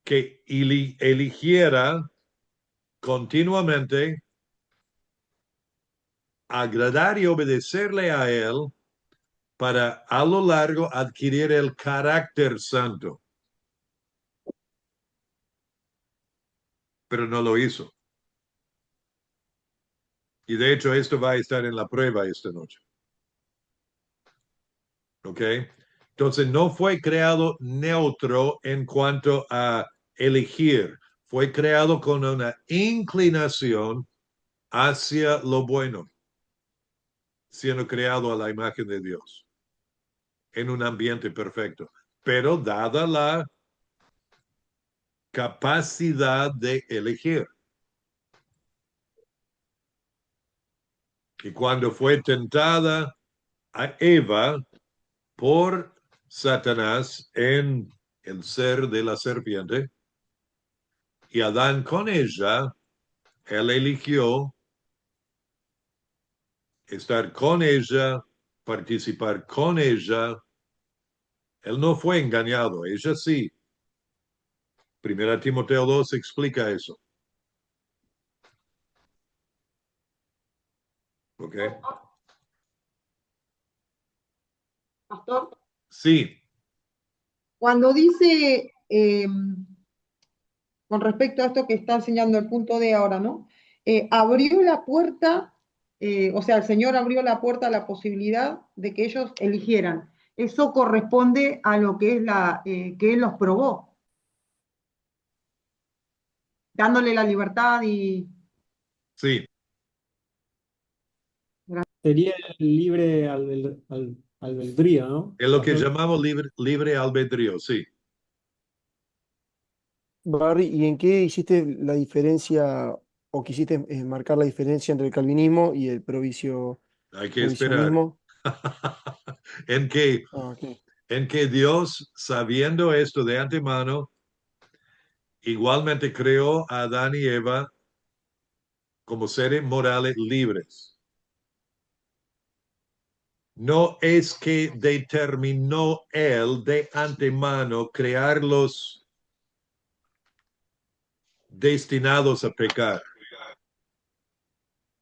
que eligiera continuamente agradar y obedecerle a Él para a lo largo adquirir el carácter santo. Pero no lo hizo. Y de hecho esto va a estar en la prueba esta noche. ¿Ok? Entonces no fue creado neutro en cuanto a elegir. Fue creado con una inclinación hacia lo bueno, siendo creado a la imagen de Dios, en un ambiente perfecto. Pero dada la capacidad de elegir. Y cuando fue tentada a Eva por Satanás en el ser de la serpiente, y Adán con ella, él eligió estar con ella, participar con ella. Él no fue engañado, ella sí. Primera Timoteo 2 explica eso. ¿Ok? Pastor, Sí, cuando dice, con respecto a esto que está enseñando el punto de ahora, ¿no? Abrió la puerta, o sea, el Señor abrió la puerta a la posibilidad de que ellos eligieran. Eso corresponde a lo que es que Él los probó, dándole la libertad y... sí. Sería el libre albedrío, ¿no, Es lo que pastor? llamamos libre albedrío, sí. Barry, ¿y en qué hiciste la diferencia o quisiste marcar la diferencia entre el calvinismo y el Hay que esperar. provisionismo? En que, Ah, ok. en que Dios, sabiendo esto de antemano, igualmente creó a Adán y Eva como seres morales libres. No es que determinó él de antemano crearlos destinados a pecar.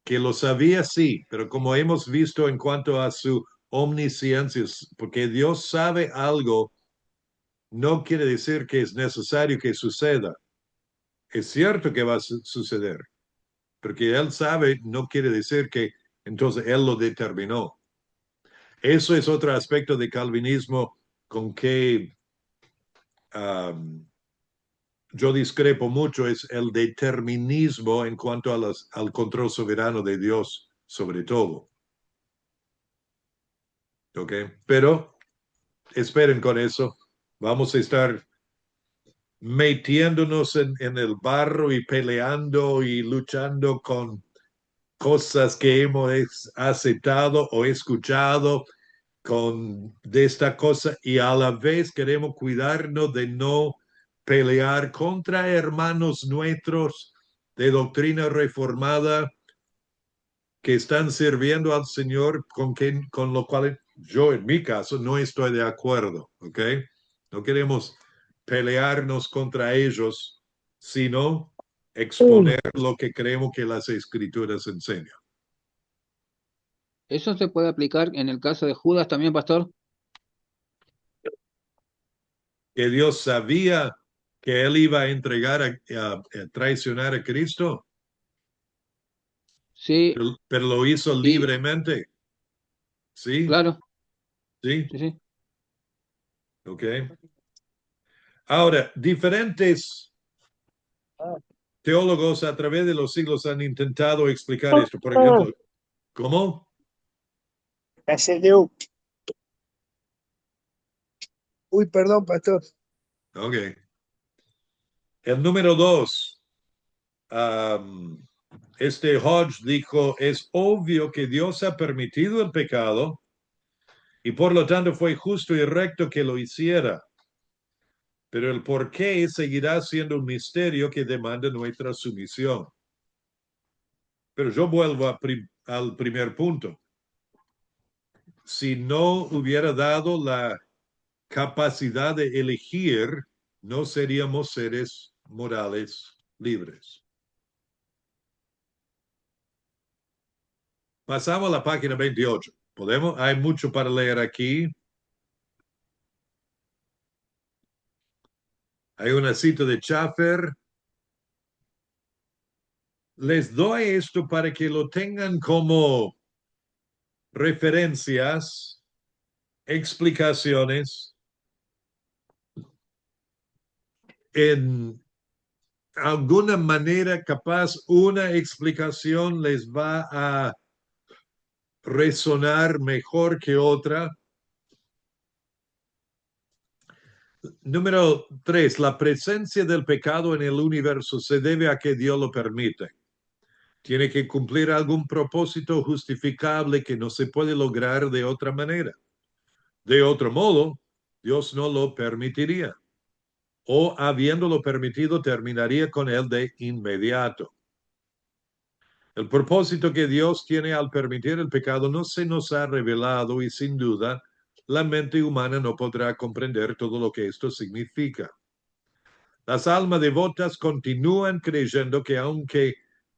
Que lo sabía, sí, pero como hemos visto en cuanto a su omnisciencia, porque Dios sabe algo, no quiere decir que es necesario que suceda. Es cierto que va a suceder, porque Él sabe, no quiere decir que entonces Él lo determinó. Eso es otro aspecto de calvinismo con que yo discrepo mucho, es el determinismo en cuanto a al control soberano de Dios sobre todo. ¿Ok? Pero esperen con eso. Vamos a estar metiéndonos en el barro y peleando y luchando con cosas que hemos aceptado o escuchado de esta cosa y a la vez queremos cuidarnos de no pelear contra hermanos nuestros de doctrina reformada que están sirviendo al Señor con lo cual yo en mi caso no estoy de acuerdo, ¿ok? No queremos pelearnos contra ellos, sino exponer lo que creemos que las Escrituras enseñan. ¿Eso se puede aplicar en el caso de Judas también, pastor? Que Dios sabía que él iba a entregar, a traicionar a Cristo, Sí, pero lo hizo y libremente. ¿Sí? claro, ¿Sí? sí, sí. Ok. Ahora, diferentes teólogos a través de los siglos han intentado explicar esto. Por ejemplo, ¿cómo? Uy, perdón, pastor. Ok. El número 2, Hodge dijo, es obvio que Dios ha permitido el pecado y por lo tanto fue justo y recto que lo hiciera. Pero el por qué seguirá siendo un misterio que demanda nuestra sumisión. Pero yo vuelvo al primer punto. Si no hubiera dado la capacidad de elegir, no seríamos seres morales libres. Pasamos a la página 28. ¿Podemos? Hay mucho para leer aquí. Hay una cita de Schaffer. Les doy esto para que lo tengan como referencias, explicaciones. En alguna manera, capaz, una explicación les va a resonar mejor que otra. Número 3, la presencia del pecado en el universo se debe a que Dios lo permite. Tiene que cumplir algún propósito justificable que no se puede lograr de otra manera. De otro modo, Dios no lo permitiría. O habiéndolo permitido, terminaría con él de inmediato. El propósito que Dios tiene al permitir el pecado no se nos ha revelado y sin duda la mente humana no podrá comprender todo lo que esto significa. Las almas devotas continúan creyendo que aunque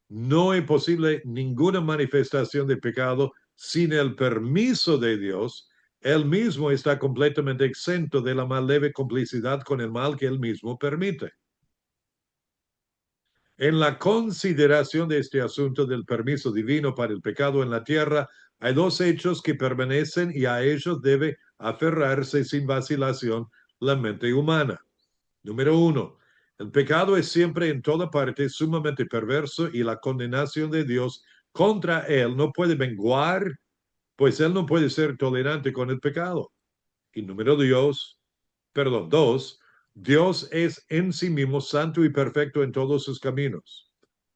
no es posible ninguna manifestación de pecado sin el permiso de Dios, él mismo está completamente exento de la más leve complicidad con el mal que él mismo permite. En la consideración de este asunto del permiso divino para el pecado en la tierra, hay dos hechos que permanecen y a ellos debe aferrarse sin vacilación la mente humana. Número 1, el pecado es siempre en toda parte sumamente perverso y la condenación de Dios contra él no puede menguar, pues él no puede ser tolerante con el pecado. Y número 2, Dios es en sí mismo santo y perfecto en todos sus caminos.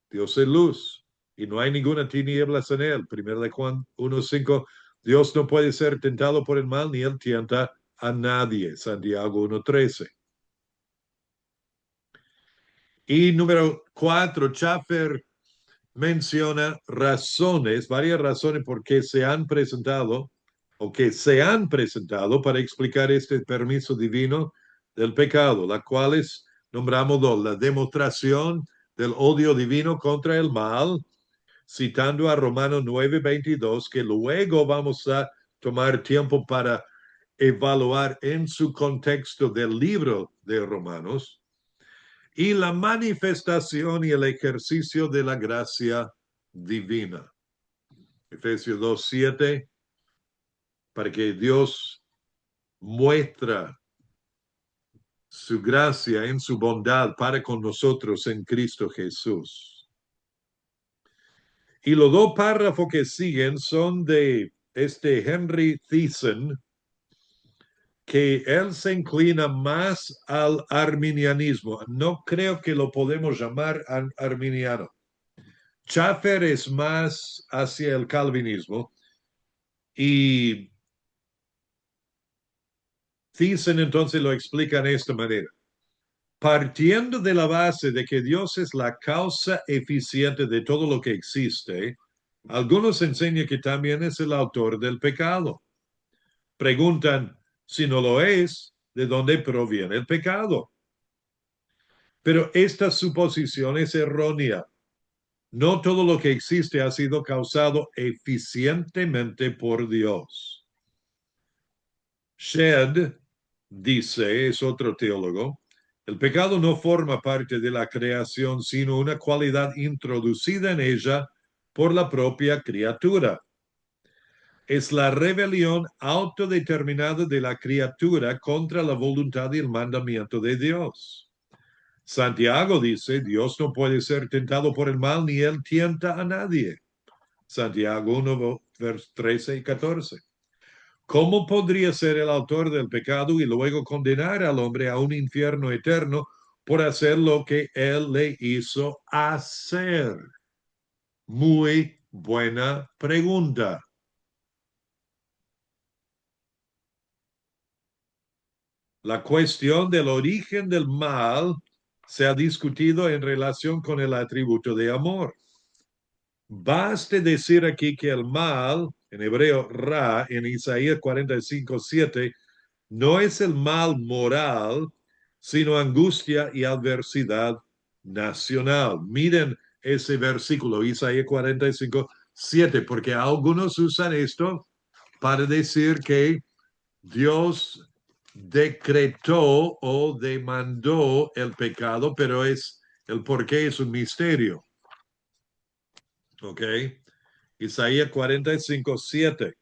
Dios es luz y no hay ninguna tinieblas en él. 1 de Juan 1:5, Dios no puede ser tentado por el mal ni él tienta a nadie. Santiago 1:13. Y número 4, Schaffer menciona varias razones por qué se han presentado o que se han presentado para explicar este permiso divino del pecado, las cuales nombramos dos, la demostración del odio divino contra el mal, citando a Romanos 9:22, que luego vamos a tomar tiempo para evaluar en su contexto del libro de Romanos, y la manifestación y el ejercicio de la gracia divina. Efesios 2:7, para que Dios muestra su gracia en su bondad para con nosotros en Cristo Jesús. Y los dos párrafos que siguen son de Henry Thiessen, que él se inclina más al arminianismo. No creo que lo podemos llamar arminiano. Schaffer es más hacia el calvinismo y Thiessen entonces lo explica de esta manera. Partiendo de la base de que Dios es la causa eficiente de todo lo que existe, algunos enseñan que también es el autor del pecado. Preguntan, si no lo es, ¿de dónde proviene el pecado? Pero esta suposición es errónea. No todo lo que existe ha sido causado eficientemente por Dios. Shedd dice, es otro teólogo, el pecado no forma parte de la creación, sino una cualidad introducida en ella por la propia criatura. Es la rebelión autodeterminada de la criatura contra la voluntad y el mandamiento de Dios. Santiago dice, Dios no puede ser tentado por el mal, ni él tienta a nadie. Santiago 1, versos 13 y 14. ¿Cómo podría ser el autor del pecado y luego condenar al hombre a un infierno eterno por hacer lo que él le hizo hacer? Muy buena pregunta. La cuestión del origen del mal se ha discutido en relación con el atributo de amor. Baste decir aquí que el mal, en hebreo ra, en Isaías 45:7, no es el mal moral, sino angustia y adversidad nacional. Miren ese versículo, Isaías 45:7, porque algunos usan esto para decir que Dios decretó o demandó el pecado, pero el por qué es un misterio. ¿Ok? Isaías 45:7.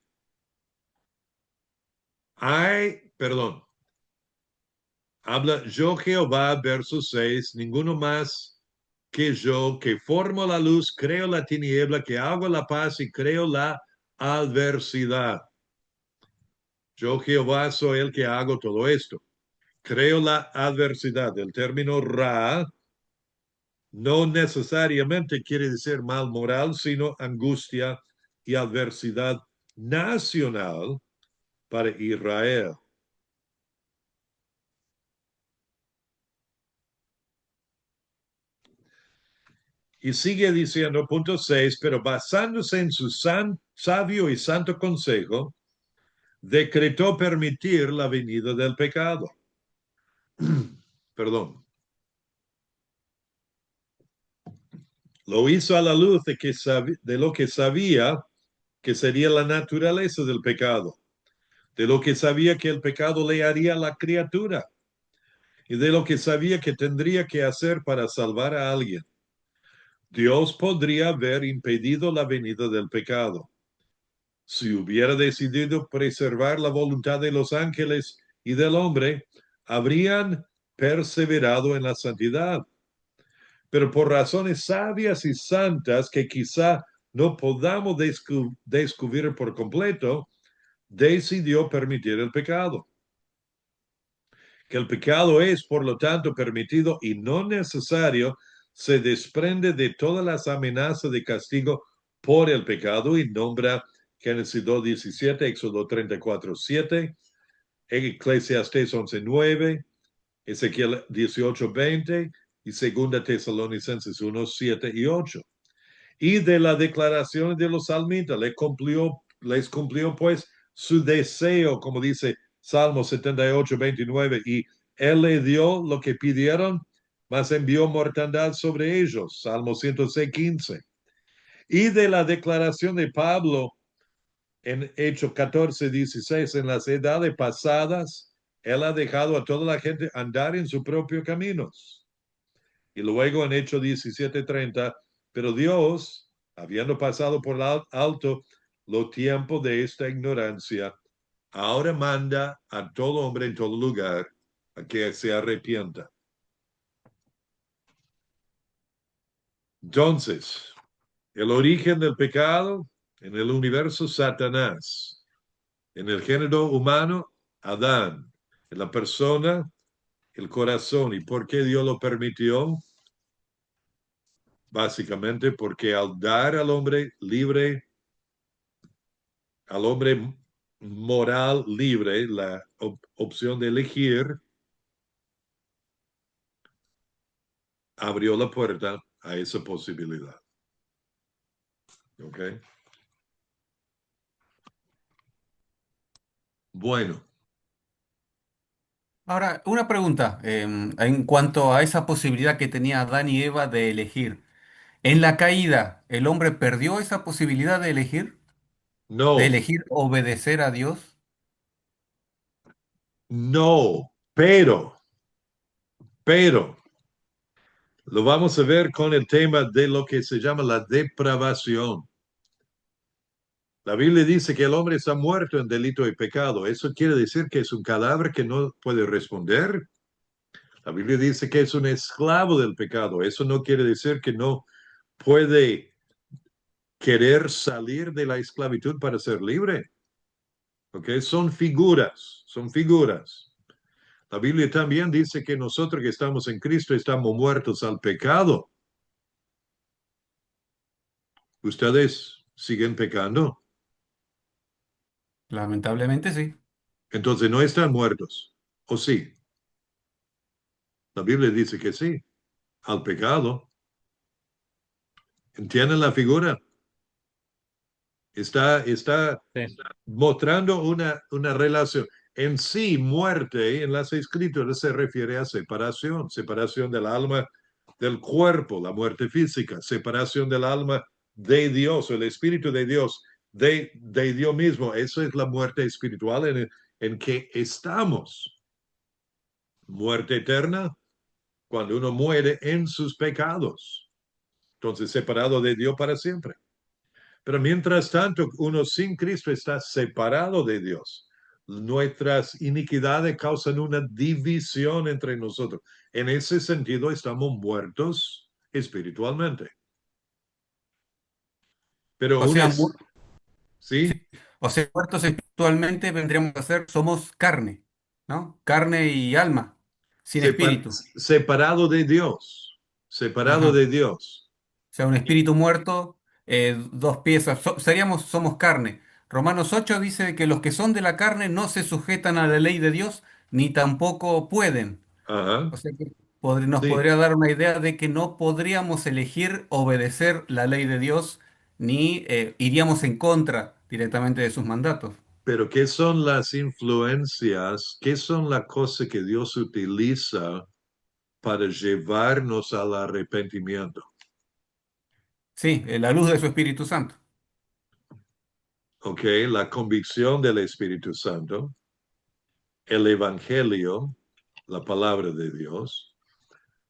Habla yo Jehová, verso 6, ninguno más que yo, que formo la luz, creo la tiniebla, que hago la paz y creo la adversidad. Yo Jehová soy el que hago todo esto. Creo la adversidad. El término ra no necesariamente quiere decir mal moral, sino angustia y adversidad nacional para Israel. Y sigue diciendo, punto 6, pero basándose en su sabio y santo consejo, decretó permitir la venida del pecado. Perdón. Lo hizo a la luz de lo que sabía que sería la naturaleza del pecado, de lo que sabía que el pecado le haría a la criatura y de lo que sabía que tendría que hacer para salvar a alguien. Dios podría haber impedido la venida del pecado. Si hubiera decidido preservar la voluntad de los ángeles y del hombre, habrían perseverado en la santidad. Pero por razones sabias y santas que quizá no podamos descubrir por completo, decidió permitir el pecado. Que el pecado es, por lo tanto, permitido y no necesario, se desprende de todas las amenazas de castigo por el pecado y nombra Génesis 2:17, Éxodo 34:7, Eclesiastés 11:9, Ezequiel 18:20 y 2 Tesalonicenses 1:7 y 8. Y de la declaración de los salmitas, les cumplió pues su deseo, como dice Salmo 78:29, y él le dio lo que pidieron mas envió mortandad sobre ellos. Salmo 106:15. Y de la declaración de Pablo en Hechos 14:16, en las edades pasadas, él ha dejado a toda la gente andar en sus propios caminos. Y luego en Hechos 17:30, pero Dios, habiendo pasado por alto los tiempos de esta ignorancia, ahora manda a todo hombre en todo lugar a que se arrepienta. Entonces, el origen del pecado en el universo, Satanás. En el género humano, Adán. En la persona, el corazón. ¿Y por qué Dios lo permitió? Básicamente porque al dar al hombre libre, al hombre moral libre, la opción de elegir, abrió la puerta a esa posibilidad. ¿Ok? Bueno, Ahora, una pregunta en cuanto a esa posibilidad que tenía Adán y Eva de elegir. En la caída, ¿el hombre perdió esa posibilidad de elegir? ¿De no, elegir obedecer a Dios? no, pero, lo vamos a ver con el tema de lo que se llama la depravación. La Biblia dice que el hombre está muerto en delito y pecado. ¿Eso quiere decir que es un cadáver que no puede responder? La Biblia dice que es un esclavo del pecado. Eso no quiere decir que no puede querer salir de la esclavitud para ser libre. ¿Ok? Son figuras, son figuras. La Biblia también dice que nosotros que estamos en Cristo estamos muertos al pecado. ¿Ustedes siguen pecando? Lamentablemente sí. Entonces no están muertos. ¿O sí? La Biblia dice que sí, al pecado. ¿Entienden la figura? Está Sí. mostrando una relación. En sí, muerte en las escrituras se refiere a separación, separación del alma del cuerpo, la muerte física, separación del alma de Dios, el Espíritu de Dios, de Dios mismo. Eso es la muerte espiritual en que estamos. Muerte eterna, cuando uno muere en sus pecados. Entonces, separado de Dios para siempre. Pero mientras tanto, uno sin Cristo está separado de Dios. Nuestras iniquidades causan una división entre nosotros. En ese sentido, estamos muertos espiritualmente. Pero O sea, ¿sí? o sea, muertos espiritualmente vendríamos a ser, somos carne, ¿no? Carne y alma, sin espíritu. Separado de Dios. Separado Ajá. de Dios. O sea, un espíritu muerto, dos piezas, somos carne. Romanos 8 dice que los que son de la carne no se sujetan a la ley de Dios, ni tampoco pueden. Ajá. O sea que nos Sí. podría dar una idea de que no podríamos elegir obedecer la ley de Dios, ni iríamos en contra directamente de sus mandatos. Pero ¿qué son las influencias? ¿Qué son las cosas que Dios utiliza para llevarnos al arrepentimiento? Sí, la luz de su Espíritu Santo. ¿Ok? La convicción del Espíritu Santo, el Evangelio, la palabra de Dios,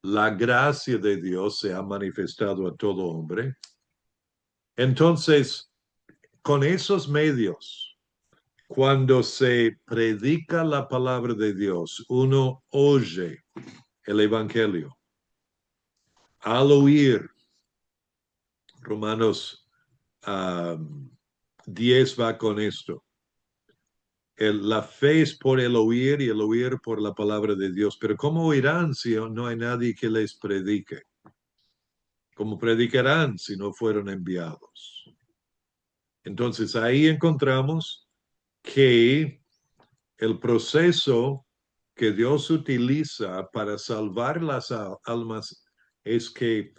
la gracia de Dios se ha manifestado a todo hombre. Entonces, con esos medios, cuando se predica la palabra de Dios, uno oye el Evangelio. Al oír, Romanos 10 va con esto. La fe es por el oír y el oír por la palabra de Dios. Pero ¿cómo oirán si no hay nadie que les predique? ¿Cómo predicarán si no fueron enviados? Entonces ahí encontramos que el proceso que Dios utiliza para salvar las almas es que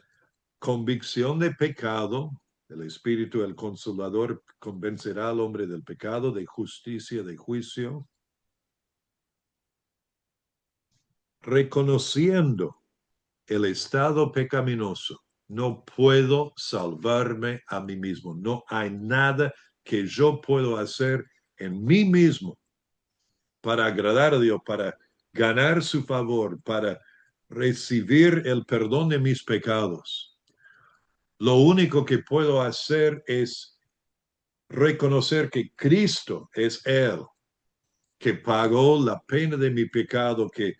convicción de pecado, el Espíritu, el Consolador, convencerá al hombre del pecado, de justicia, de juicio, reconociendo el estado pecaminoso. No puedo salvarme a mí mismo. No hay nada que yo puedo hacer en mí mismo para agradar a Dios, para ganar su favor, para recibir el perdón de mis pecados. Lo único que puedo hacer es reconocer que Cristo es Él, que pagó la pena de mi pecado, que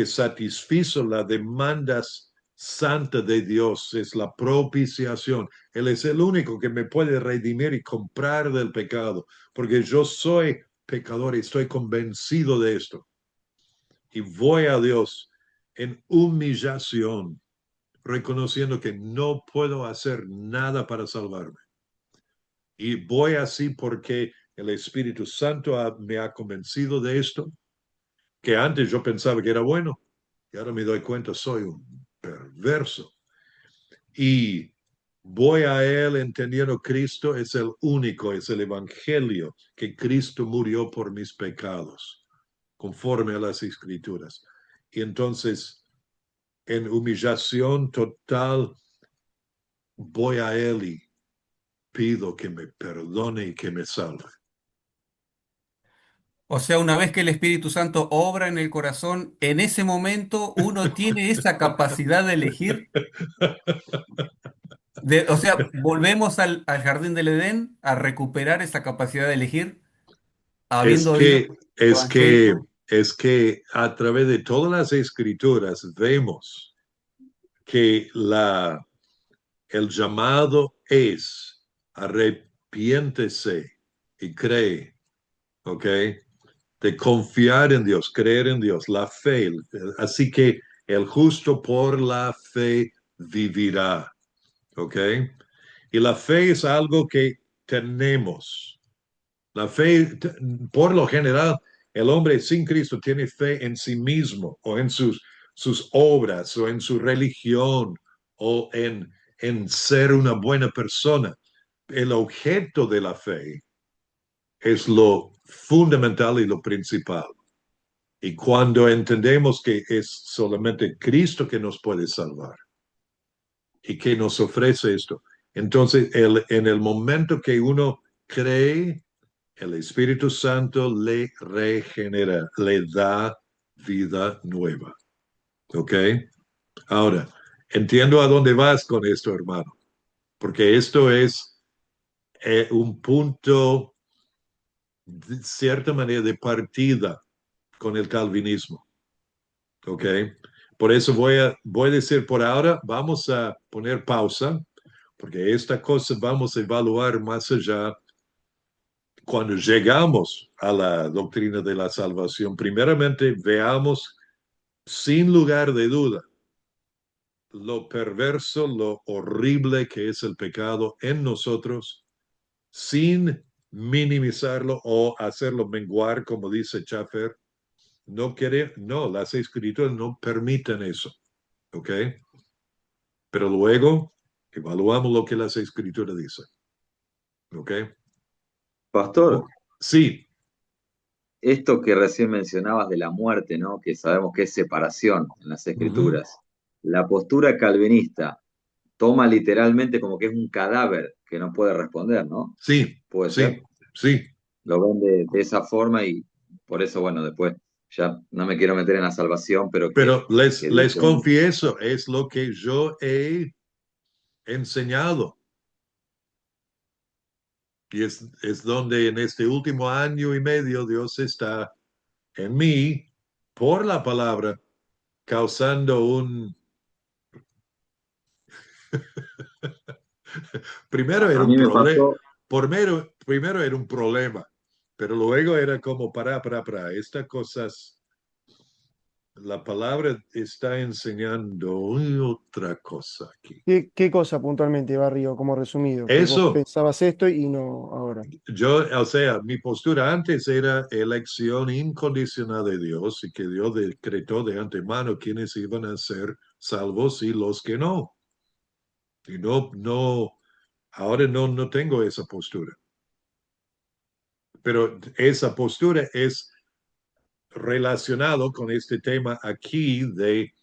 satisfizo las demandas santas de Dios, es la propiciación. Él es el único que me puede redimir y comprar del pecado, porque yo soy pecador y estoy convencido de esto. Y voy a Dios en humillación, reconociendo que no puedo hacer nada para salvarme. Y voy así porque el Espíritu Santo me ha convencido de esto, que antes yo pensaba que era bueno, y ahora me doy cuenta, soy un perverso. Y voy a Él entendiendo Cristo es el único, es el Evangelio, que Cristo murió por mis pecados, conforme a las Escrituras. Y entonces, en humillación total, voy a Él y pido que me perdone y que me salve. O sea, una vez que el Espíritu Santo obra en el corazón, en ese momento uno tiene esa capacidad de elegir. O sea, volvemos al jardín del Edén a recuperar esa capacidad de elegir, Es habiendo oído que, el es que, Evangelio. es que a través de todas las escrituras vemos que el llamado es arrepiéntese y cree, ¿ok? De confiar en Dios, creer en Dios, la fe. Así que el justo por la fe vivirá, ¿ok? Y la fe es algo que tenemos. La fe, por lo general, el hombre sin Cristo tiene fe en sí mismo o en sus obras o en su religión o en ser una buena persona. El objeto de la fe es lo fundamental y lo principal. Y cuando entendemos que es solamente Cristo que nos puede salvar y que nos ofrece esto, entonces en el momento que uno cree, el Espíritu Santo le regenera, le da vida nueva. ¿Ok? Ahora, entiendo a dónde vas con esto, hermano, porque esto es un punto, de cierta manera, de partida con el calvinismo. ¿Ok? Por eso voy a decir por ahora, vamos a poner pausa, porque esta cosa vamos a evaluar más allá cuando llegamos a la doctrina de la salvación. Primeramente, veamos sin lugar de duda lo perverso, lo horrible que es el pecado en nosotros, sin minimizarlo o hacerlo menguar, como dice Schaffer. No, las escrituras no permiten eso, ¿ok? Pero luego evaluamos lo que las escrituras dicen, ¿ok? Pastor, Sí, esto que recién mencionabas de la muerte, ¿no? Que sabemos que es separación en las ujú, escrituras. La postura calvinista toma literalmente como que es un cadáver que no puede responder, ¿no? sí, ¿Puede ser? sí, sí. Lo ven de esa forma y por eso, bueno, después ya no me quiero meter en la salvación, pero Pero les, que les dicen, confieso, es lo que yo he enseñado. Y es donde en este último año y medio Dios está en mí por la palabra causando primero era a un mí me problema, pasó, primero era un problema, pero luego era como para, estas cosas, la palabra está enseñando otra cosa aquí. ¿Qué cosa puntualmente, Barrio, como resumido? Que vos Eso, pensabas esto y no ahora. o sea, mi postura antes era elección incondicional de Dios y que Dios decretó de antemano quiénes iban a ser salvos y los que no. Y ahora no tengo esa postura. Pero esa postura es relacionado con este tema aquí de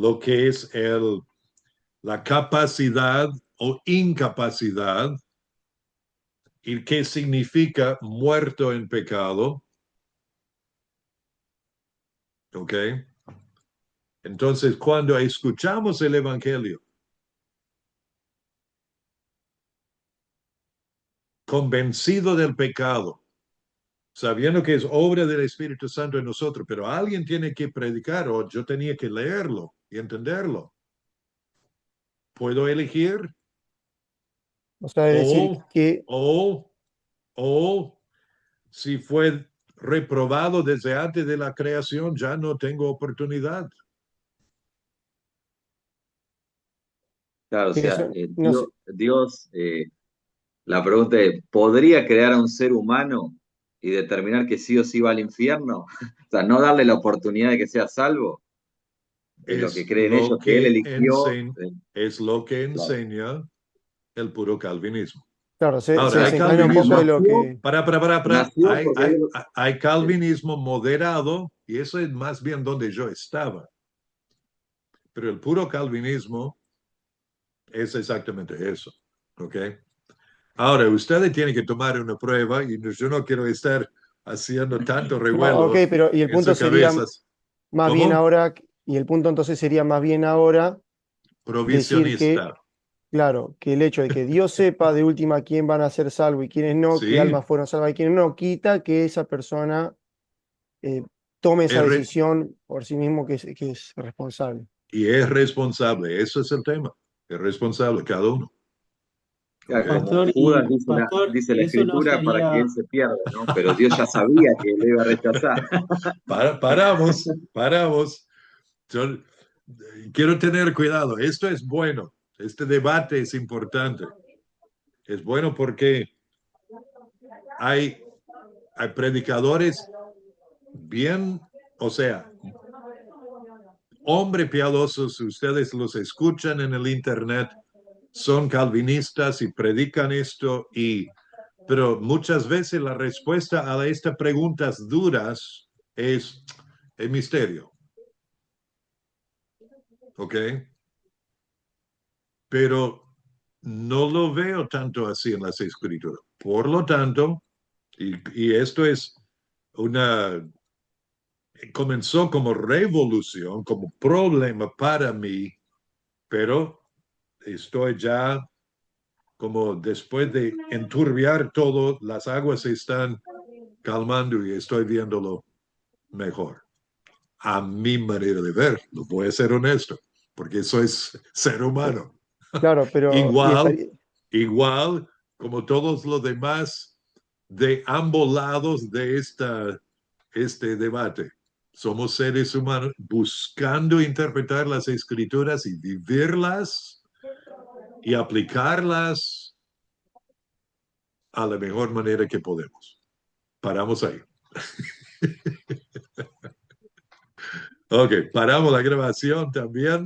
lo que es la capacidad o incapacidad y qué significa muerto en pecado. ¿Ok? Entonces, cuando escuchamos el Evangelio, convencido del pecado, sabiendo que es obra del Espíritu Santo en nosotros, pero alguien tiene que predicar o yo tenía que leerlo y entenderlo. ¿Puedo elegir? O sea, es decir, O, que o si fue reprobado desde antes de la creación, ya no tengo oportunidad. Claro, o que sea, eso, no sé, La pregunta es, ¿podría crear a un ser humano y determinar que sí o sí va al infierno? O sea, no darle la oportunidad de que sea salvo. Es lo que Es creen lo ellos que él que eligió. es lo que Claro. enseña el puro calvinismo. claro, se Ahora, hay desencadena un poco de calvinismo, lo Nació, que, nació porque hay calvinismo moderado y eso es más bien donde yo estaba. Pero el puro calvinismo es exactamente eso. ¿Ok? Ahora, ustedes tienen que tomar una prueba y yo no quiero estar haciendo tanto no, ok, revuelo pero y el en punto sus sería cabezas. más bien ¿Cómo? ahora, y el punto entonces sería más bien ahora decir que, Provisionista. claro, que el hecho de que Dios sepa de última quién van a ser salvos y quiénes no, qué Sí, almas fueron salvas y quiénes no, quita que esa persona eh, tome esa es decisión por sí mismo que es responsable. y es responsable. Eso es el tema. Es responsable cada uno. ¿Ok? claro, como Pastor, Judas pastor, dice la y eso no escritura para que sería, él se pierda, ¿no? Pero Dios ya sabía que él iba a rechazar. Paramos. Yo, quiero tener cuidado. Esto es bueno. Este debate es importante. Es bueno porque hay, hay predicadores bien, o sea, hombres piadosos, ustedes los escuchan en el internet, son calvinistas y predican esto, pero muchas veces la respuesta a estas preguntas duras es el misterio, ¿ok? Pero no lo veo tanto así en las escrituras. Por lo tanto, y esto es una, comenzó como revolución, como problema para mí, pero estoy ya como después de enturbiar todo, las aguas se están calmando y estoy viéndolo mejor. A mi manera de ver, lo voy a ser honesto, porque soy ser humano. Claro, pero y Igual, estaría, igual como todos los demás de ambos lados de este debate. Somos seres humanos buscando interpretar las escrituras y vivirlas y aplicarlas a la mejor manera que podemos. Paramos ahí. Ok, paramos la grabación también.